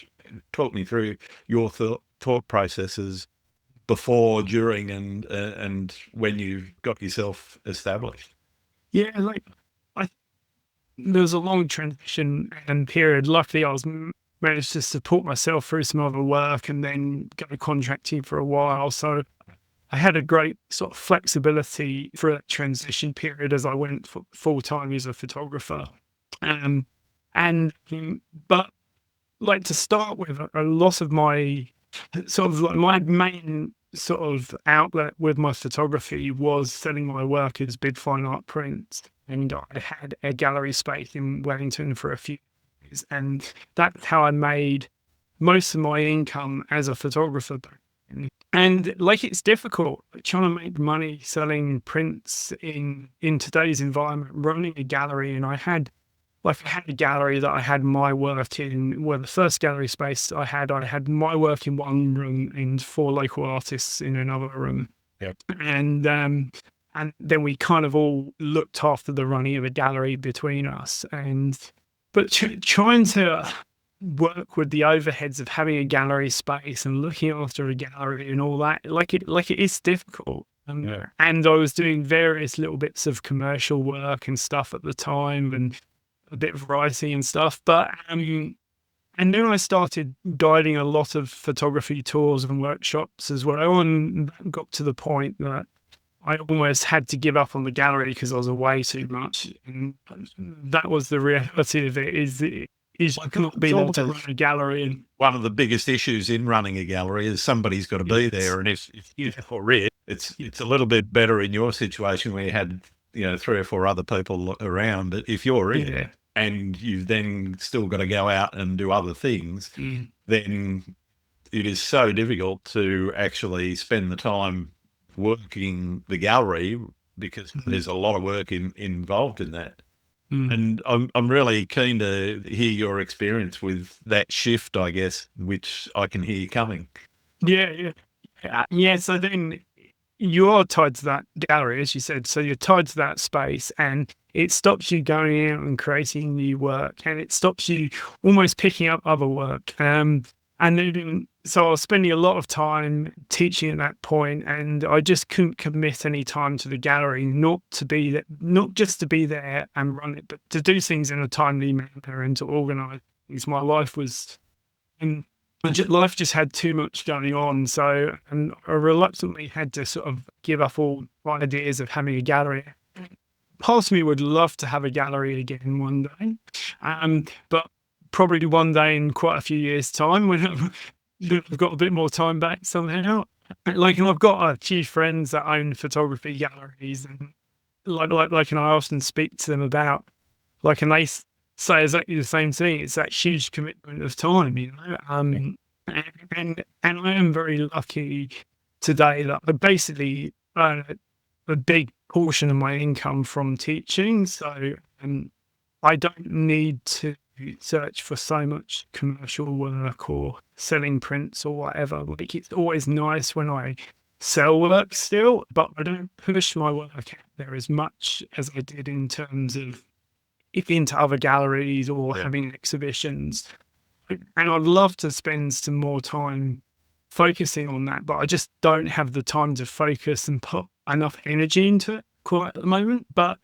talk me through your thought processes before, during, and when you've got yourself established? Yeah, like I there was a long transition and period. Luckily, I was managed to support myself through some other work and then go contracting for a while. So I had a great sort of flexibility for that transition period as I went full time as a photographer. Um, and but like to start with, a lot of my sort of like my main sort of outlet with my photography was selling my work as bid fine art prints. And I had a gallery space in Wellington for a few years. And that's how I made most of my income as a photographer. And like it's difficult trying to make money selling prints in today's environment, running a gallery. And I had a gallery that I had my work in. Well, the first gallery space I had my work in one room and 4 local artists in another room. Yep. And then we kind of all looked after the running of a gallery between us. But trying to work with the overheads of having a gallery space and looking after a gallery and all that, like it is difficult. Yeah. And I was doing various little bits of commercial work and stuff at the time, and a bit of variety and stuff. But and then I started guiding a lot of photography tours and workshops as well, and that got to the point that I almost had to give up on the gallery because I was away too much. And that was the reality of it. Is you cannot be able to run a gallery. And one of the biggest issues in running a gallery is somebody's got to be there, and if you're for it, it's a little bit better in your situation where you had 3 or 4 other people around. But if you're in it and you've then still got to go out and do other things, then it is so difficult to actually spend the time working the gallery because there's a lot of work involved in that. And I'm really keen to hear your experience with that shift, I guess, which I can hear coming. Yeah. So then you're tied to that gallery, as you said. So you're tied to that space, and it stops you going out and creating new work, and it stops you almost picking up other work. And then, so I was spending a lot of time teaching at that point, and I just couldn't commit any time to the gallery, not just to be there and run it, but to do things in a timely manner and to organise things. My life was, and life just had too much going on. So, and I reluctantly had to sort of give up all ideas of having a gallery. Part of me would love to have a gallery again one day, but probably one day in quite a few years' time when I've got a bit more time back somehow. And I've got a few friends that own photography galleries, and and I often speak to them about, and they say exactly the same thing. It's that huge commitment of time, and I am very lucky today that I basically earn a big portion of my income from teaching. So I don't need to search for so much commercial work or selling prints or whatever. It's always nice when I sell work still, but I don't push my work out there as much as I did in terms of into other galleries or having exhibitions. And I'd love to spend some more time focusing on that, but I just don't have the time to focus and put enough energy into it quite at the moment. But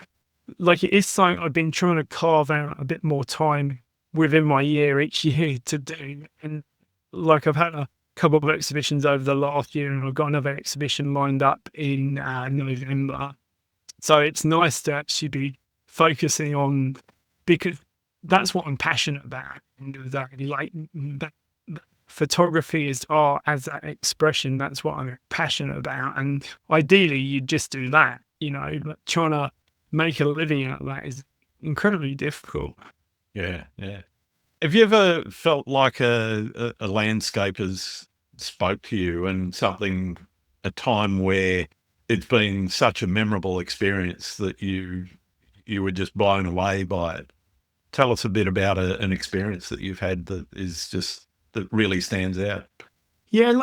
it is something I've been trying to carve out a bit more time within my year each year to do. And I've had a couple of exhibitions over the last year, and I've got another exhibition lined up in November. So it's nice to actually be focusing on, because that's what I'm passionate about. That photography is art as that expression. That's what I'm passionate about. And ideally you just do that, but trying to make a living out of that is incredibly difficult. Yeah. Have you ever felt like a landscape has spoke to you, and a time where it's been such a memorable experience that you were just blown away by it? Tell us a bit about an experience that you've had that really stands out. Yeah,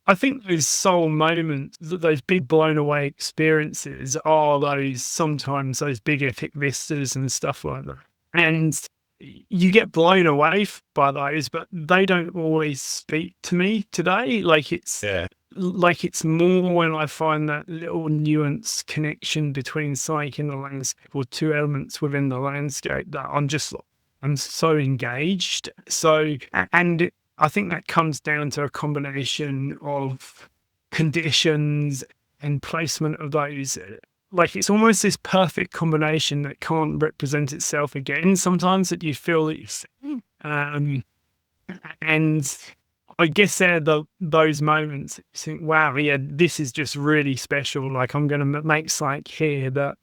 I think those soul moments, those big blown away experiences are sometimes those big epic vistas and stuff like that. And you get blown away by those, but they don't always speak to me today. Like it's more when I find that little nuance connection between psyche and the landscape, or two elements within the landscape, that I'm so engaged. So, and I think that comes down to a combination of conditions and placement of those. Like it's almost this perfect combination that can't represent itself again. Sometimes that you feel that you've seen. And I guess they're those moments that you think, wow, yeah, this is just really special. Like I'm going to make something here that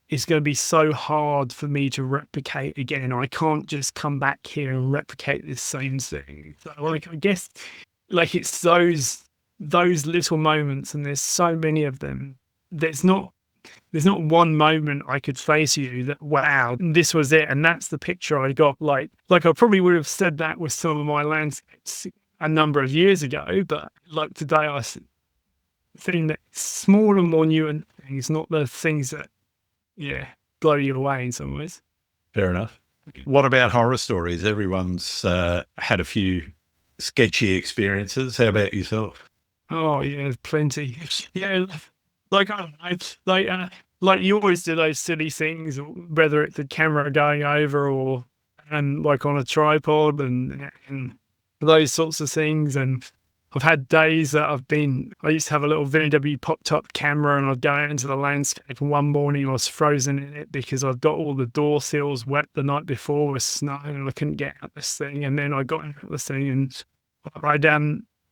is going to be so hard for me to replicate again. I can't just come back here and replicate this same thing. So like, I guess like it's those little moments, and there's so many of them. There's not one moment I could say to you that, wow, this was it. And that's the picture I got. Like I probably would have said that with some of my landscapes a number of years ago, but like today I think that smaller, more nuanced things, not the things that, blow you away in some ways. Fair enough. What about horror stories? Everyone's had a few sketchy experiences. How about yourself? Oh yeah, plenty. Yeah, like like you always do those silly things, whether it's the camera going over or like on a tripod and those sorts of things. And I've had days that I used to have a little VW pop-top camera, and I'd go out into the landscape, and one morning I was frozen in it because I'd got all the door sills wet the night before with snow, and I couldn't get out this thing. And then I got out this thing, and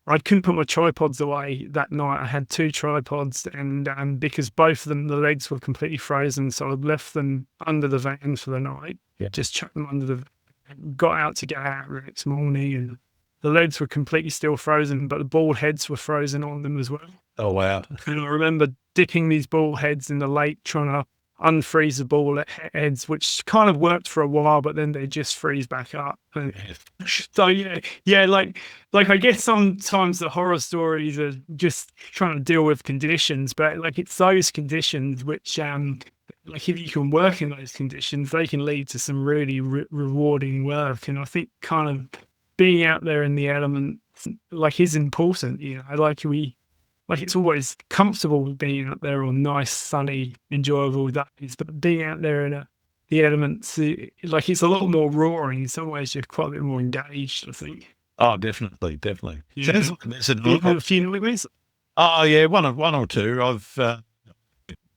I couldn't put my tripods away that night. I had two tripods, and because both of them, the legs were completely frozen, so I'd left them under the van for the night. Yeah. Just chucked them under the van, got out to get out the next morning, and the legs were completely still frozen, but the ball heads were frozen on them as well. Oh, wow. And I remember dipping these ball heads in the lake, trying to unfreeze the ball heads, which kind of worked for a while, but then they just freeze back up. And so like I guess sometimes the horror stories are just trying to deal with conditions, but like it's those conditions which like if you can work in those conditions, they can lead to some really rewarding work. And I think kind of being out there in the elements like is important. Like it's always comfortable being out there on nice, sunny, enjoyable days, but being out there in the elements, like it's a lot more roaring. In some ways, you're quite a bit more engaged, I think. Oh, definitely. Yeah. A few ways. Oh, yeah, one or two. I've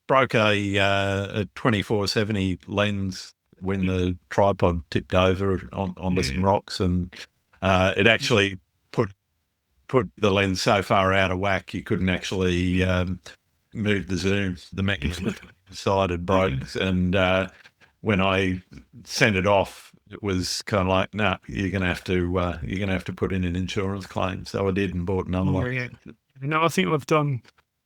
broke a 24-70 lens when the tripod tipped over onto some rocks, and it actually put the lens so far out of whack you couldn't actually move the zoom. The mechanism inside had broke, and when I sent it off, it was kind of like, no, you're gonna have to put in an insurance claim. So I did, and bought another one. Yeah. No, I think I've done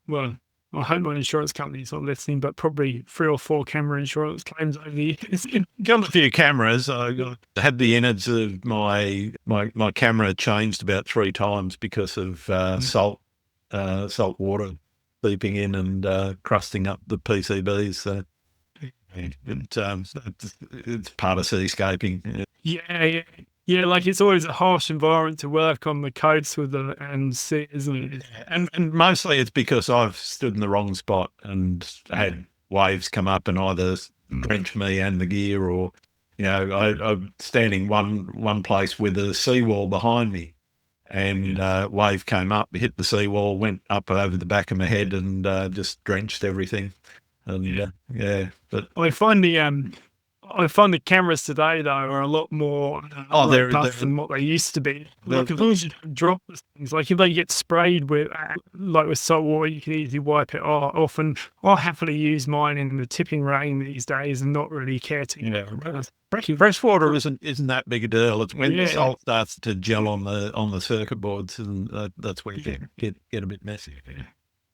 well. I hope my insurance company's not listening, but probably 3 or 4 camera insurance claims over the years. Got a few cameras. I had the innards of my camera changed about 3 times because of salt water seeping in and crusting up the PCBs. So it's part of seascaping. Yeah, like it's always a harsh environment to work on the coast with and sea, isn't it? And mostly it's because I've stood in the wrong spot and had waves come up and either drench me and the gear, or I'm standing one place with a seawall behind me, and wave came up, hit the seawall, went up over the back of my head, and just drenched everything. And but I find the cameras today, though, are a lot more robust than what they used to be. Like, as long as you don't drop things, like if they get sprayed with salt water, you can easily wipe it off. And I'll happily use mine in the tipping rain these days and not really care to. Fresh water isn't that big a deal. It's when the salt starts to gel on the circuit boards, and that's where you get a bit messy.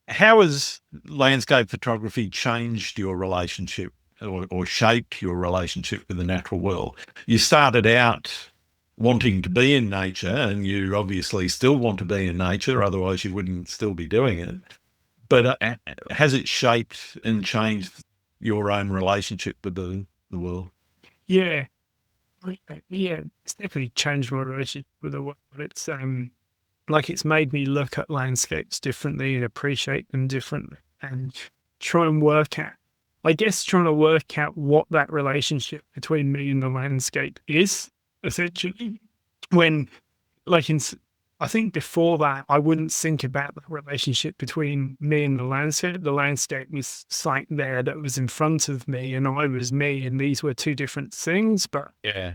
How has landscape photography changed your relationship or shaped your relationship with the natural world? You started out wanting to be in nature, and you obviously still want to be in nature, otherwise you wouldn't still be doing it. But has it shaped and changed your own relationship with the world? Yeah. Yeah, it's definitely changed my relationship with the world. It's like it's made me look at landscapes differently and appreciate them differently, and try and work out. I guess trying to work out what that relationship between me and the landscape is essentially. When like I think before that, I wouldn't think about the relationship between me and the landscape. The landscape was something there that was in front of me, and I was me, and these were two different things. But Yeah.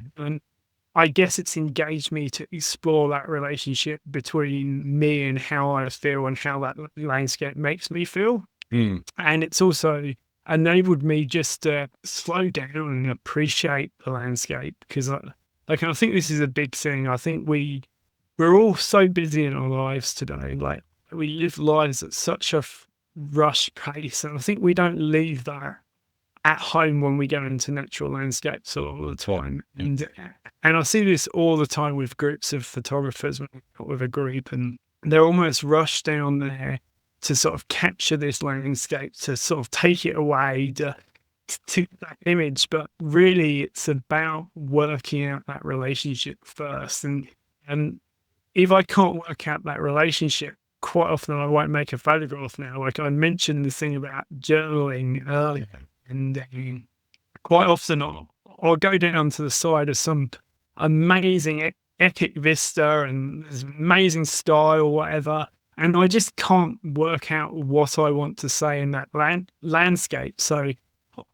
I guess it's engaged me to explore that relationship between me and how I feel and how that landscape makes me feel. Mm. And it's also enabled me just to slow down and appreciate the landscape, because I think this is a big thing. I think we're all so busy in our lives today. Like, we live lives at such a rush pace, and I think we don't leave that at home when we go into natural landscapes all the time. And I see this all the time with groups of photographers, with a group, and they're almost rushed down there to sort of capture this landscape, to sort of take it away, to that image. But really, it's about working out that relationship first. And if I can't work out that relationship, quite often I won't make a photograph now. Like I mentioned the thing about journaling earlier, and quite often I'll go down to the side of some amazing epic vista and there's amazing style, whatever, and I just can't work out what I want to say in that landscape. So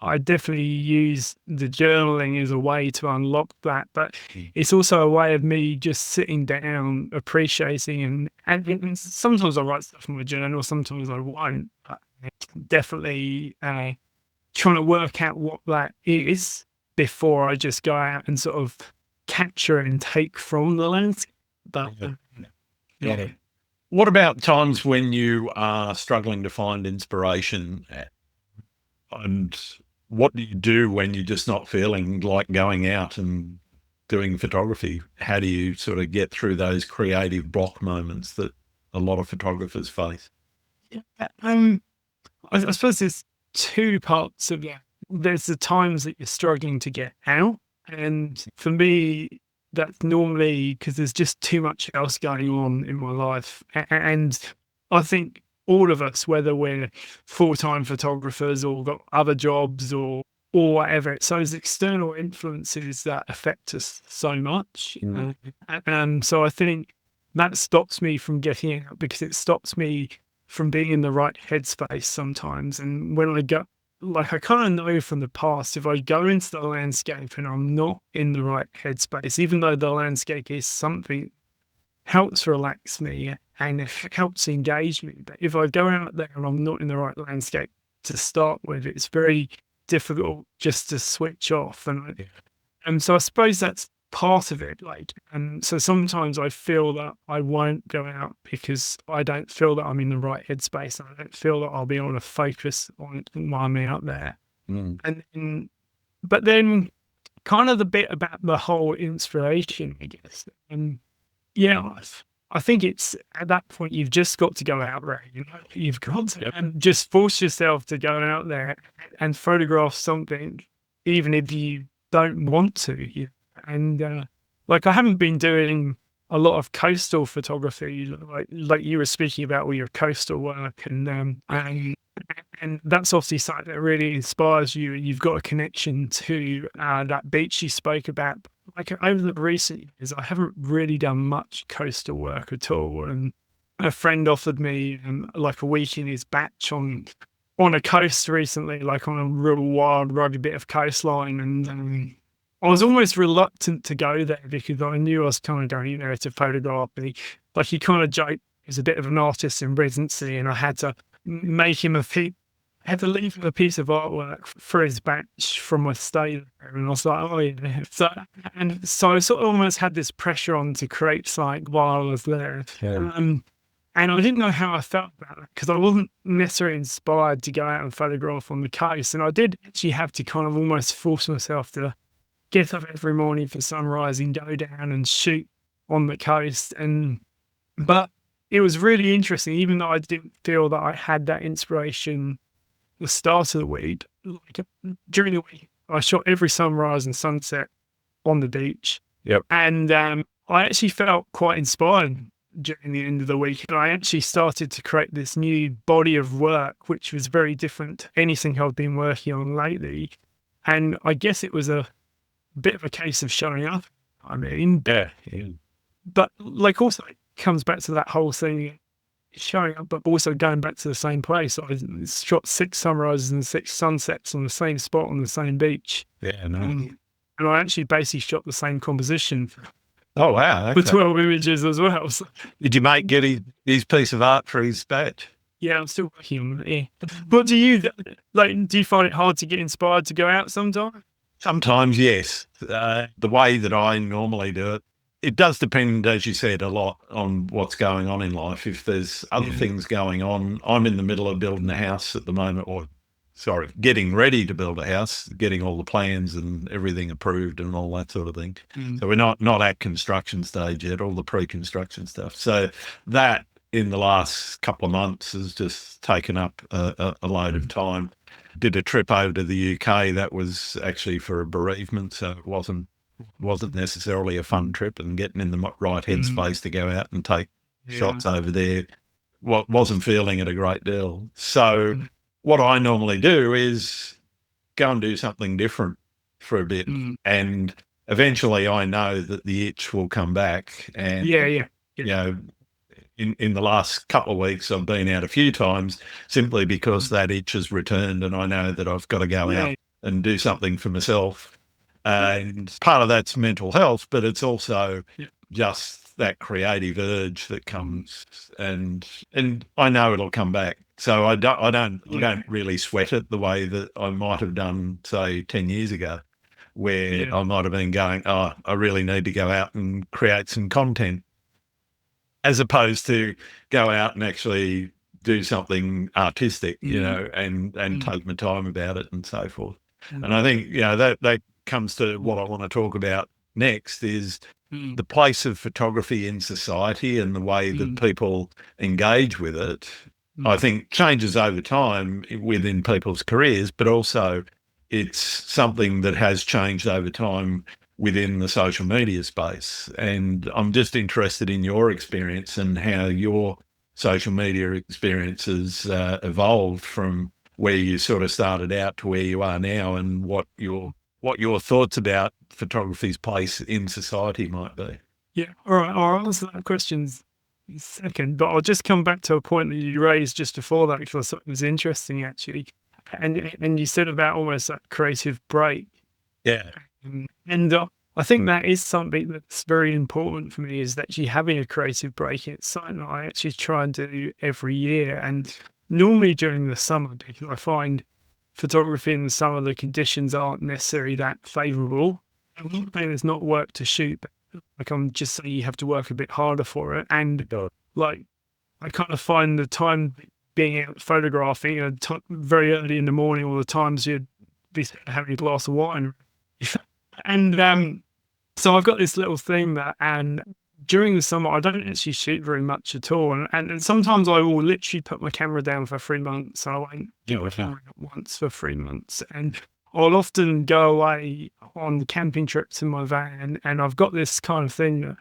I definitely use the journaling as a way to unlock that, but it's also a way of me just sitting down, appreciating, and sometimes I write stuff in my journal, sometimes I won't. But definitely trying to work out what that is before I just go out and sort of capture and take from the landscape. But yeah. What about times when you are struggling to find inspiration? And what do you do when you're just not feeling like going out and doing photography? How do you sort of get through those creative block moments that a lot of photographers face? I suppose there's two parts of that. There's the times that you're struggling to get out. And for me, that's normally because there's just too much else going on in my life. And I think all of us, whether we're full-time photographers or got other jobs or whatever, it's those external influences that affect us so much. And so I think that stops me from getting out, because it stops me from being in the right headspace sometimes. And when I go, like, I kind of know from the past, if I go into the landscape and I'm not in the right headspace, even though the landscape is something helps relax me and it helps engage me, but if I go out there and I'm not in the right landscape to start with, it's very difficult just to switch off. And so I suppose that's part of it. Like, and so sometimes I feel that I won't go out because I don't feel that I'm in the right headspace. I don't feel that I'll be able to focus on while I'm out there. But then kind of the bit about the whole inspiration, I guess. And I think it's at that point you've just got to go out there. You've got to and just force yourself to go out there and photograph something, even if you don't want to. And like, I haven't been doing a lot of coastal photography, like you were speaking about with your coastal work, and that's obviously something that really inspires you. You've got a connection to that beach you spoke about. Like, over the recent years, I haven't really done much coastal work at all. And a friend offered me like a week in his batch on a coast recently, like on a real wild, rugged bit of coastline, and I was almost reluctant to go there because I knew I was kind of going there to photograph. And he kind of joked he's a bit of an artist in residency, and I had to make him leave him a piece of artwork for his batch from my stay there. And I was like, oh yeah. So I sort of almost had this pressure on to create something while I was there. And I didn't know how I felt about it, because I wasn't necessarily inspired to go out and photograph on the coast. And I did actually have to kind of almost force myself to get up every morning for sunrise and go down and shoot on the coast. But it was really interesting, even though I didn't feel that I had that inspiration the start of the week. Like, during the week, I shot every sunrise and sunset on the beach. Yep. And I actually felt quite inspired during the end of the week. And I actually started to create this new body of work, which was very different to anything I've been working on lately. And I guess it was a bit of a case of showing up. I mean, Yeah. but like also it comes back to that whole thing, showing up, but also going back to the same place. I shot 6 sunrises and 6 sunsets on the same spot on the same beach. Yeah. No. And I actually basically shot the same composition Oh, wow. for Okay. 12 images as well. So, Did your mate get his piece of art for his badge? yeah, I'm still working on it. Yeah. But do you find it hard to get inspired to go out sometime? Sometimes, yes. The way that I normally do it, it does depend, as you said, a lot on what's going on in life. If there's other things going on, I'm in the middle of building a house at the moment, getting ready to build a house, getting all the plans and everything approved and all that sort of thing. So we're not at construction stage yet, all the pre-construction stuff. So that in the last couple of months has just taken up a load of time. Did a trip over to the UK. That was actually for a bereavement, so it wasn't necessarily a fun trip, and getting in the right headspace to go out and take shots over there wasn't feeling it a great deal. So what I normally do is go and do something different for a bit, and eventually I know that the itch will come back. And you know, in the last couple of weeks, I've been out a few times simply because that itch has returned, and I know that I've got to go out and do something for myself. And part of that's mental health, but it's also just that creative urge that comes, and I know it'll come back. So I don't really sweat it the way that I might have done, say, 10 years ago, where I might have been going, oh, I really need to go out and create some content, as opposed to go out and actually do something artistic, and take my time about it and so forth. And I think, that comes to what I want to talk about next is the place of photography in society and the way that people engage with it. I think changes over time within people's careers, but also it's something that has changed over time within the social media space. And I'm just interested in your experience and how your social media experiences evolved from where you sort of started out to where you are now, and what your thoughts about photography's place in society might be. Yeah, all right, I'll answer that question in a second, but I'll just come back to a point that you raised just before that, because I thought it was interesting, actually. And you said about almost that creative break. Yeah. And I think that is something that's very important for me, is actually having a creative break. It's something that I actually try and do every year. And normally during the summer, because I find photography in the summer, the conditions aren't necessarily that favourable. I'm not saying there's not work to shoot, but I'm just saying you have to work a bit harder for it. And I kind of find the time being out photographing very early in the morning, or the times you'd be having a glass of wine. And so I've got this little thing that, and during the summer, I don't actually shoot very much at all. And sometimes I will literally put my camera down for 3 months. I won't camera once for 3 months. And I'll often go away on camping trips in my van. And I've got this kind of thing that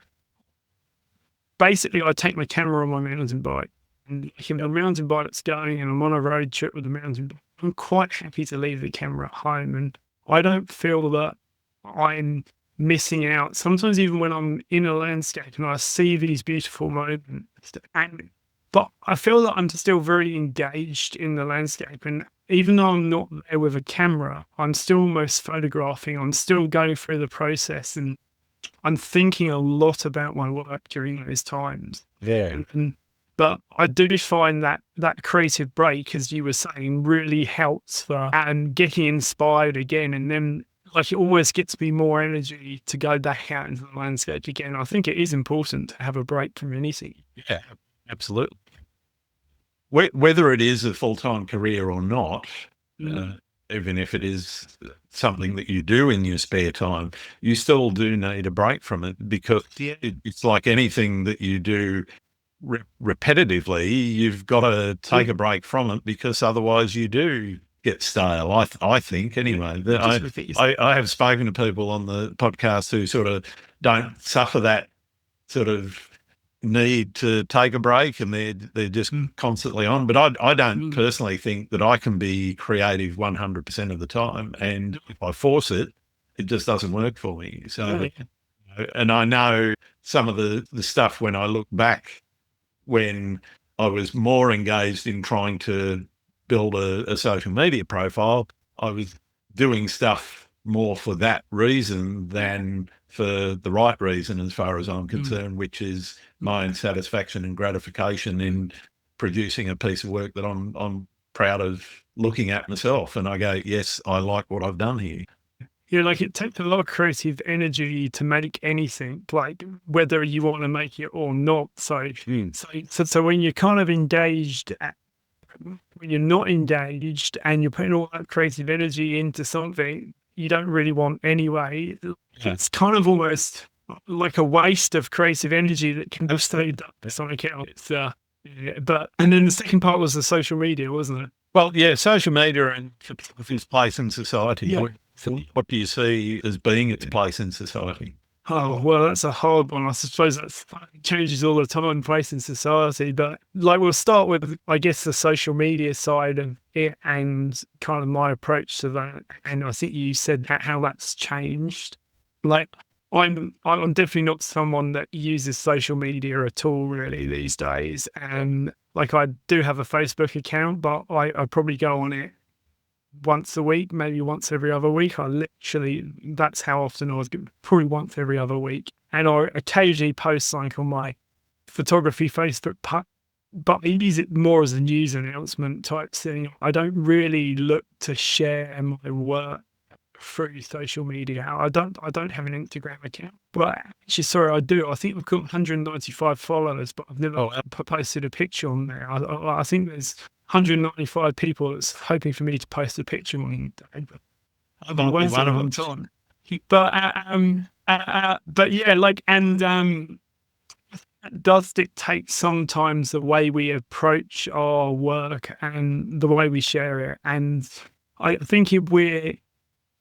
basically I take my camera on my mountain bike. And if a mountain bike that's going and I'm on a road trip with a mountain bike, I'm quite happy to leave the camera at home. And I don't feel that I'm missing out. Sometimes even when I'm in a landscape and I see these beautiful moments, but I feel that I'm still very engaged in the landscape. And even though I'm not there with a camera, I'm still almost photographing. I'm still going through the process, and I'm thinking a lot about my work during those times. Yeah. But I do find that creative break, as you were saying, really helps for getting inspired again. And then it always gets me more energy to go back out into the landscape again. I think it is important to have a break from anything. Yeah, absolutely. Whether it is a full-time career or not, even if it is something that you do in your spare time, you still do need a break from it, because it's like anything that you do repetitively, you've got to take a break from it, because otherwise you do get stale. I think anyway. I have spoken to people on the podcast who sort of don't suffer that sort of need to take a break, and they're just constantly on. But I don't personally think that I can be creative 100% of the time, and if I force it, it just doesn't work for me. So, and I know some of the stuff when I look back when I was more engaged in trying to build a social media profile, I was doing stuff more for that reason than for the right reason, as far as I'm concerned, which is my own satisfaction and gratification in producing a piece of work that I'm proud of looking at myself. And I go, yes, I like what I've done here. Yeah, like it takes a lot of creative energy to make anything, like whether you want to make it or not. So when you're kind of engaged, when you're not engaged and you're putting all that creative energy into something you don't really want anyway, it's kind of almost like a waste of creative energy that can have stayed up something else. And then the second part was the social media, wasn't it? Well, yeah, social media and its place in society. Yeah. What do you see as being its place in society? Oh, well, that's a hard one. I suppose that changes all the time, place in society. But like, we'll start with, I guess, the social media side of it and kind of my approach to that. And I think you said how that's changed. Like, I'm definitely not someone that uses social media at all really these days. And like, I do have a Facebook account, but I probably go on it once a week, maybe once every other week. That's how often I was, probably once every other week. And I occasionally post like on my photography Facebook, but I use it more as a news announcement type thing. I don't really look to share my work through social media. I don't have an Instagram account, but actually, sorry, I do. I think I've got 195 followers, but I've never posted a picture on there. I think there's 195 people that's hoping for me to post a picture one day, but I'm one of them. But yeah, like, and it does dictate sometimes the way we approach our work and the way we share it. And I think if we're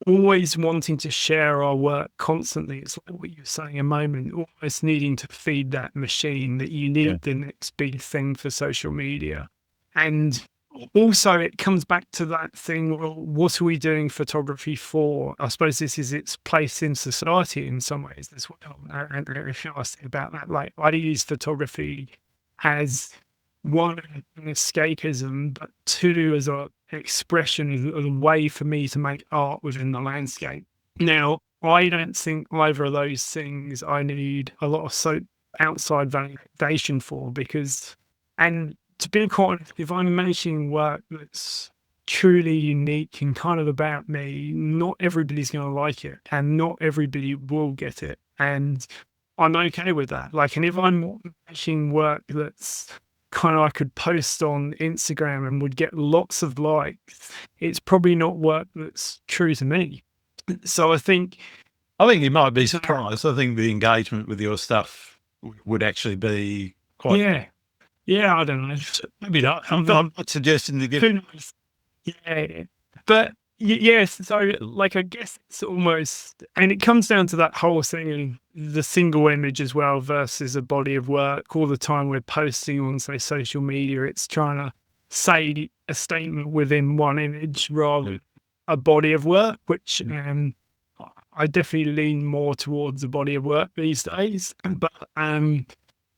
always wanting to share our work constantly, it's like what you were saying a moment, almost needing to feed that machine that you need the next big thing for social media. And also it comes back to that thing, well, what are we doing photography for? I suppose this is its place in society in some ways as well. And I say about that, like, I use photography as one, an escapism, but two, as an expression, as a way for me to make art within the landscape. Now, I don't think either of those things I need a lot of outside validation for, because, and to be quite honest, if I'm making work that's truly unique and kind of about me, not everybody's going to like it and not everybody will get it. And I'm okay with that. Like, and if I'm making work that's kind of I could post on Instagram and would get lots of likes, it's probably not work that's true to me. So I think you might be surprised. I think the engagement with your stuff would actually be quite... Yeah, I don't know. Maybe not. I'm not suggesting to give... Who knows? Yeah. But yes, so like, I guess it's almost, and it comes down to that whole thing, the single image as well versus a body of work. All the time we're posting on, say, social media, it's trying to say a statement within one image rather than a body of work, which I definitely lean more towards a body of work these days. But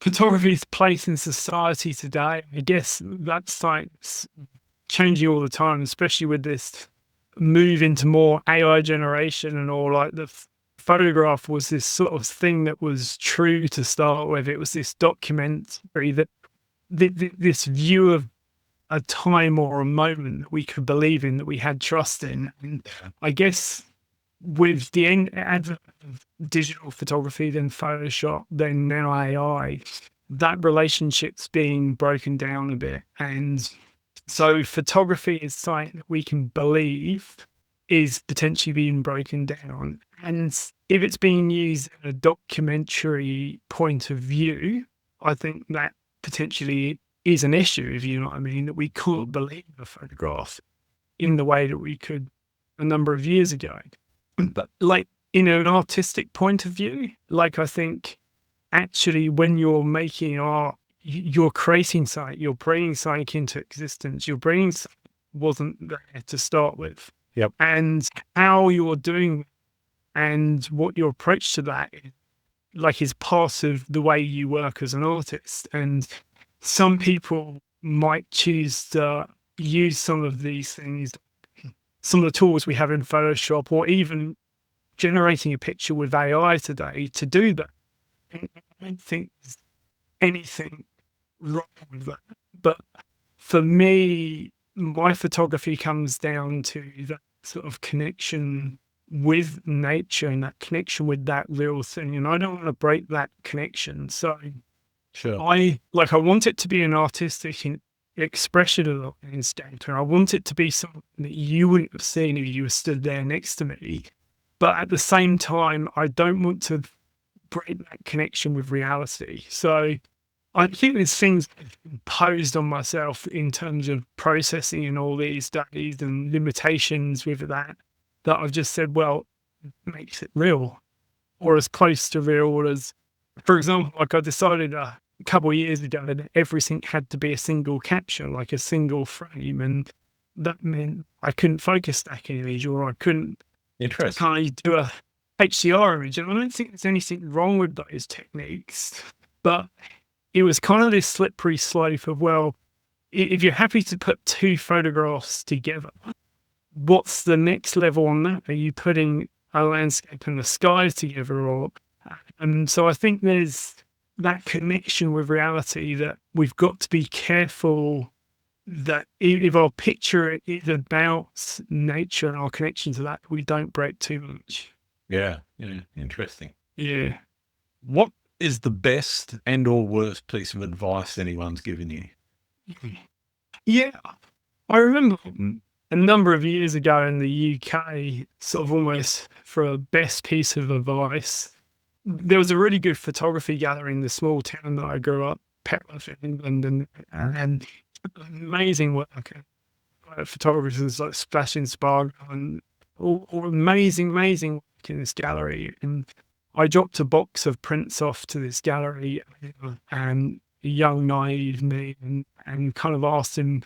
photography's place in society today, I guess that's like changing all the time, especially with this move into more AI generation and all. Like, the photograph was this sort of thing that was true to start with. It was this documentary, that this view of a time or a moment that we could believe in, that we had trust in. And I guess with the advent of digital photography, then Photoshop, then now AI, that relationship's being broken down a bit. And so photography is something that we can believe is potentially being broken down. And if it's being used in a documentary point of view, I think that potentially is an issue, if you know what I mean, that we can't believe a photograph. in the way that we could a number of years ago. But like in an artistic point of view, like I think actually when you're making art, you're creating something, you're bringing something into existence. Your brain wasn't there to start with. Yep. And how you're doing and what your approach to that is part of the way you work as an artist. And some people might choose to use some of these things, some of the tools we have in Photoshop, or even generating a picture with AI today to do that. I don't think there's anything wrong with that. But for me, my photography comes down to that sort of connection with nature and that connection with that real thing. And I don't want to break that connection. So Sure. I want it to be an artistic expression of instinct, and I want it to be something that you wouldn't have seen if you were stood there next to me. But at the same time, I don't want to break that connection with reality. So I think there's things I've imposed on myself in terms of processing in all these studies and limitations with that I've just said, well, it makes it real, or as close to real as, for example, like I decided a couple of years ago that everything had to be a single capture, like a single frame, and that meant I couldn't focus stack an image, or I couldn't Interesting. do a HDR image. And I don't think there's anything wrong with those techniques, but it was kind of this slippery slope of, well, if you're happy to put two photographs together, what's the next level on that? Are you putting a landscape and the skies together? And so I think there's that connection with reality that we've got to be careful that if our picture is about nature and our connection to that, we don't break too much. Yeah. Interesting. Yeah. What is the best and or worst piece of advice anyone's given you? Yeah. I remember a number of years ago in the UK, sort of almost for a best piece of advice, there was a really good photography gallery in the small town that I grew up, Petworth in England, and amazing work. Photographers like Splash and Spargo and all amazing work in this gallery. And I dropped a box of prints off to this gallery, and a young naive me, and kind of asked him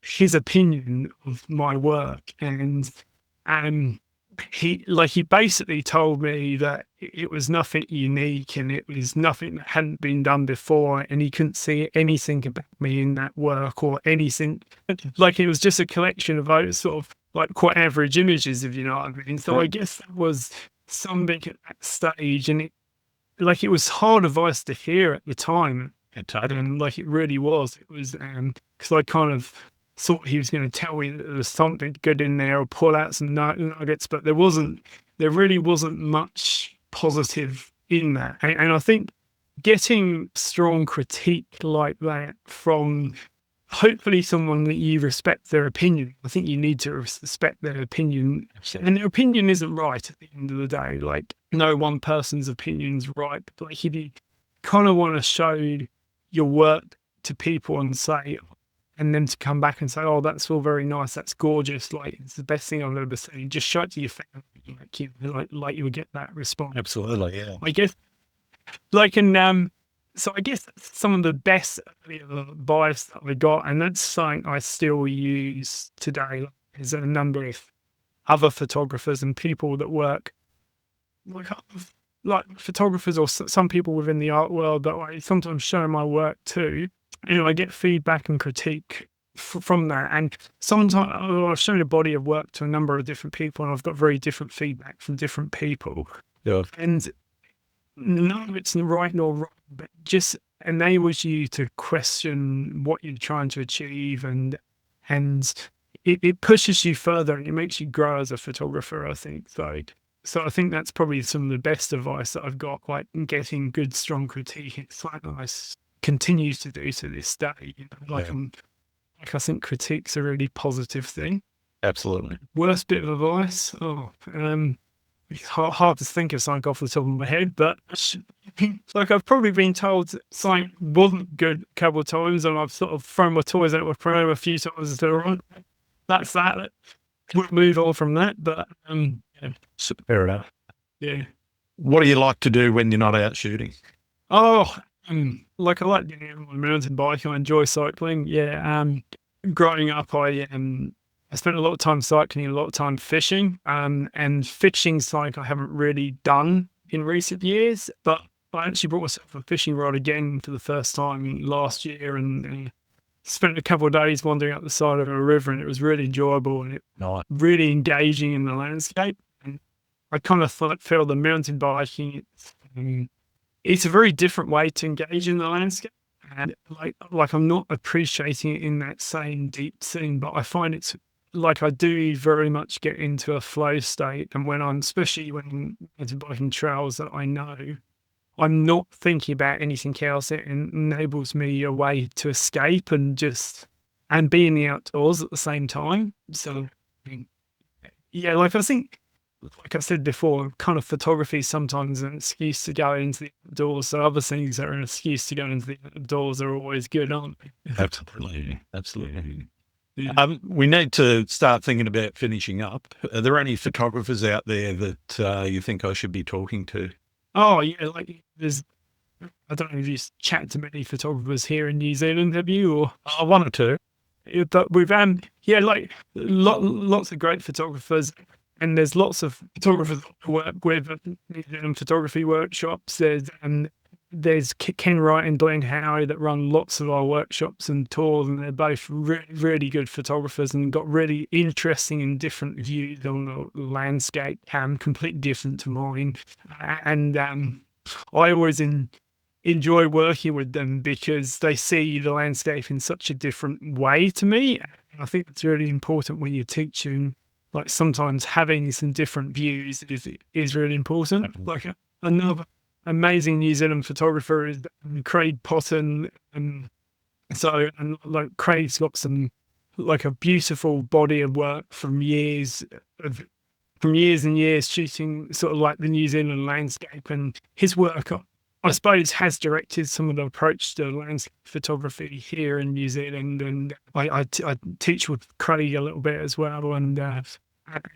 his opinion of my work, and he basically told me that it was nothing unique and it was nothing that hadn't been done before, and he couldn't see anything about me in that work or anything. Like it was just a collection of sort of like quite average images, if you know what I mean. So I guess that was something at that stage, and it was hard advice to hear at the time. And like it really was. It was because I kind of thought he was going to tell me that there was something good in there or pull out some nuggets, but there really wasn't much positive in that. And I think getting strong critique like that from hopefully someone that you respect their opinion. I think you need to respect their opinion. Absolutely. And their opinion isn't right at the end of the day. Like no one person's opinion's right. But like if you kind of want to show your work to people and say, and then to come back and say, oh, that's all very nice, that's gorgeous, like it's the best thing I've ever seen, just show it to your family, like you would get that response. Absolutely, yeah. I guess so I guess that's some of the best advice that I got, and that's something I still use today. There's a number of other photographers and people that work like photographers, or some people within the art world that I sometimes show my work to. I get feedback and critique from that. And sometimes I've shown a body of work to a number of different people, and I've got very different feedback from different people. Yeah. And none of it's right nor wrong, but just enables you to question what you're trying to achieve, and it pushes you further, and it makes you grow as a photographer, I think. So I think that's probably some of the best advice that I've got, like getting good, strong critique. It's like I continue to do to this day. I think critique's a really positive thing. Absolutely. Worst bit of advice? It's hard to think of something off the top of my head, but like I've probably been told something wasn't good a couple of times, and I've sort of thrown my toys out with pram a few times. Is that all right? that's that. We'll move on from that, but yeah. Fair enough. Yeah. What do you like to do when you're not out shooting? Oh, like I like getting out on my mountain bike. I enjoy cycling. Yeah. Growing up, I spent a lot of time cycling, a lot of time fishing. And fishing's like I haven't really done in recent years, but I actually brought myself a fishing rod again for the first time last year, and spent a couple of days wandering up the side of a river, and it was really enjoyable and Nice. really engaging in the landscape. And I kind of feel the mountain biking. It's a very different way to engage in the landscape, and like I'm not appreciating it in that same deep scene, but I find it's like I do very much get into a flow state, and especially when mountain biking trails that I know, I'm not thinking about anything else. It enables me a way to escape and be in the outdoors at the same time. So, yeah, like I think, like I said before, kind of photography is sometimes an excuse to go into the outdoors. So other things that are an excuse to go into the outdoors are always good, aren't they? Absolutely. Absolutely. Yeah. We need to start thinking about finishing up. Are there any photographers out there that you think I should be talking to? Oh, yeah, like I don't know if you chat to many photographers here in New Zealand, have you? Or One or two. but we've like lots of great photographers, and there's lots of photographers who work with New Zealand photography workshops. There's Ken Wright and Glenn Howe that run lots of our workshops and tours, and they're both really good photographers and got really interesting and different views on the landscape, completely different to mine. And I always enjoy working with them because they see the landscape in such a different way to me. And I think it's really important when you're teaching. Like sometimes having some different views is really important. Like another amazing New Zealand photographer is Craig Potton, and like Craig's got some like a beautiful body of work from years and years shooting sort of like the New Zealand landscape, and his work I suppose has directed some of the approach to landscape photography here in New Zealand. And I teach with Craig a little bit as well, and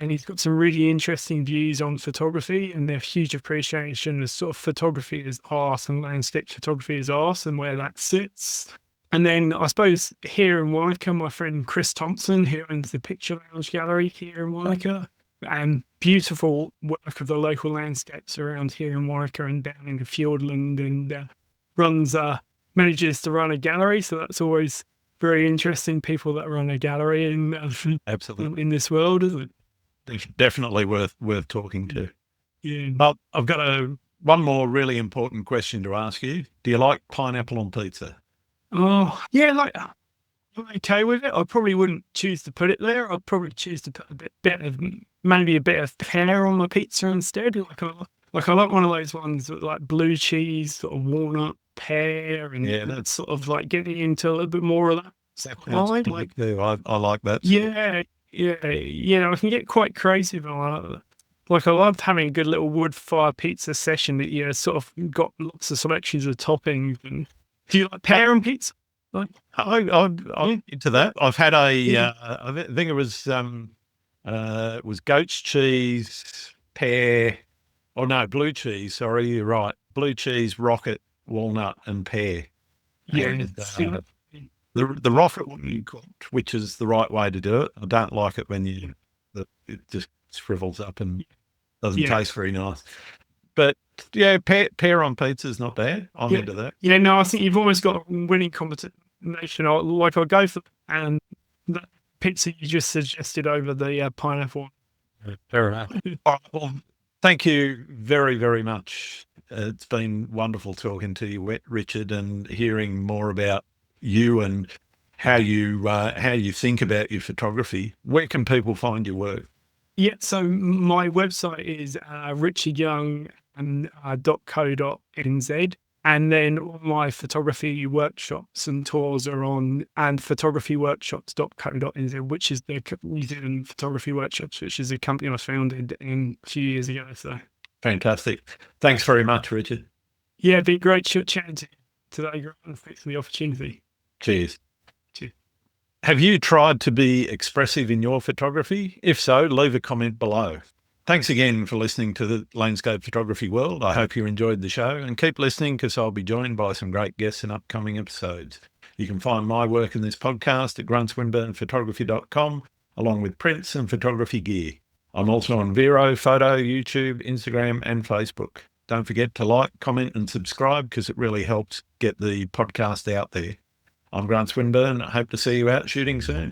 he's got some really interesting views on photography, and their huge appreciation of sort of photography as art and landscape photography as art and where that sits. And then I suppose here in Wanaka, my friend Chris Thompson, who owns the Picture Lounge Gallery here in Wanaka, and beautiful work of the local landscapes around here in Wanaka and down in Fiordland, and manages to run a gallery. So that's always very interesting, people that run a gallery Absolutely. in this world, isn't it? Definitely worth talking to. Yeah. But I've got one more really important question to ask you. Do you like pineapple on pizza? Oh, yeah, like I'm okay with it. I probably wouldn't choose to put it there. I'd probably choose to put maybe a bit of pear on my pizza instead. Like I like one of those ones with like blue cheese, sort of walnut, pear, and that's sort of like getting into a little bit more of that. I like that. Yeah, I can get quite creative. Like I loved having a good little wood fire pizza session that sort of got lots of selections of toppings. And do you like pear on pizza? Like, I'm into that. I've had I think it was goat's cheese, pear. Oh no, blue cheese. Sorry, you're right. Blue cheese, rocket, walnut, and pear. Yeah, And, the rocket one you cooked, which is the right way to do it. I don't like it when it just shrivels up and doesn't taste very nice. But yeah, pear on pizza is not bad. I'm into that. Yeah, no, I think you've always got a winning combination. Like I'll go for that pizza you just suggested over the pineapple. Fair enough. All right, well, thank you very, very much. It's been wonderful talking to you, Richard, and hearing more about you and how you think about your photography. Where can people find your work? Yeah, so my website is richardyoung.co.nz, and then all my photography workshops and tours are on photographyworkshops.co.nz, which is the New Zealand Photography Workshops, which is a company I founded a few years ago. So fantastic. Thanks very much, Richard. Yeah, it'd be great chatting to you today. Thanks for the opportunity. Cheers. Cheers. Have you tried to be expressive in your photography? If so, leave a comment below. Thanks again for listening to the Landscape Photography World. I hope you enjoyed the show, and keep listening because I'll be joined by some great guests in upcoming episodes. You can find my work in this podcast at gruntswinburnphotography.com, along with prints and photography gear. I'm also on Vero, Photo, YouTube, Instagram, and Facebook. Don't forget to like, comment, and subscribe because it really helps get the podcast out there. I'm Grant Swinburne. I hope to see you out shooting soon.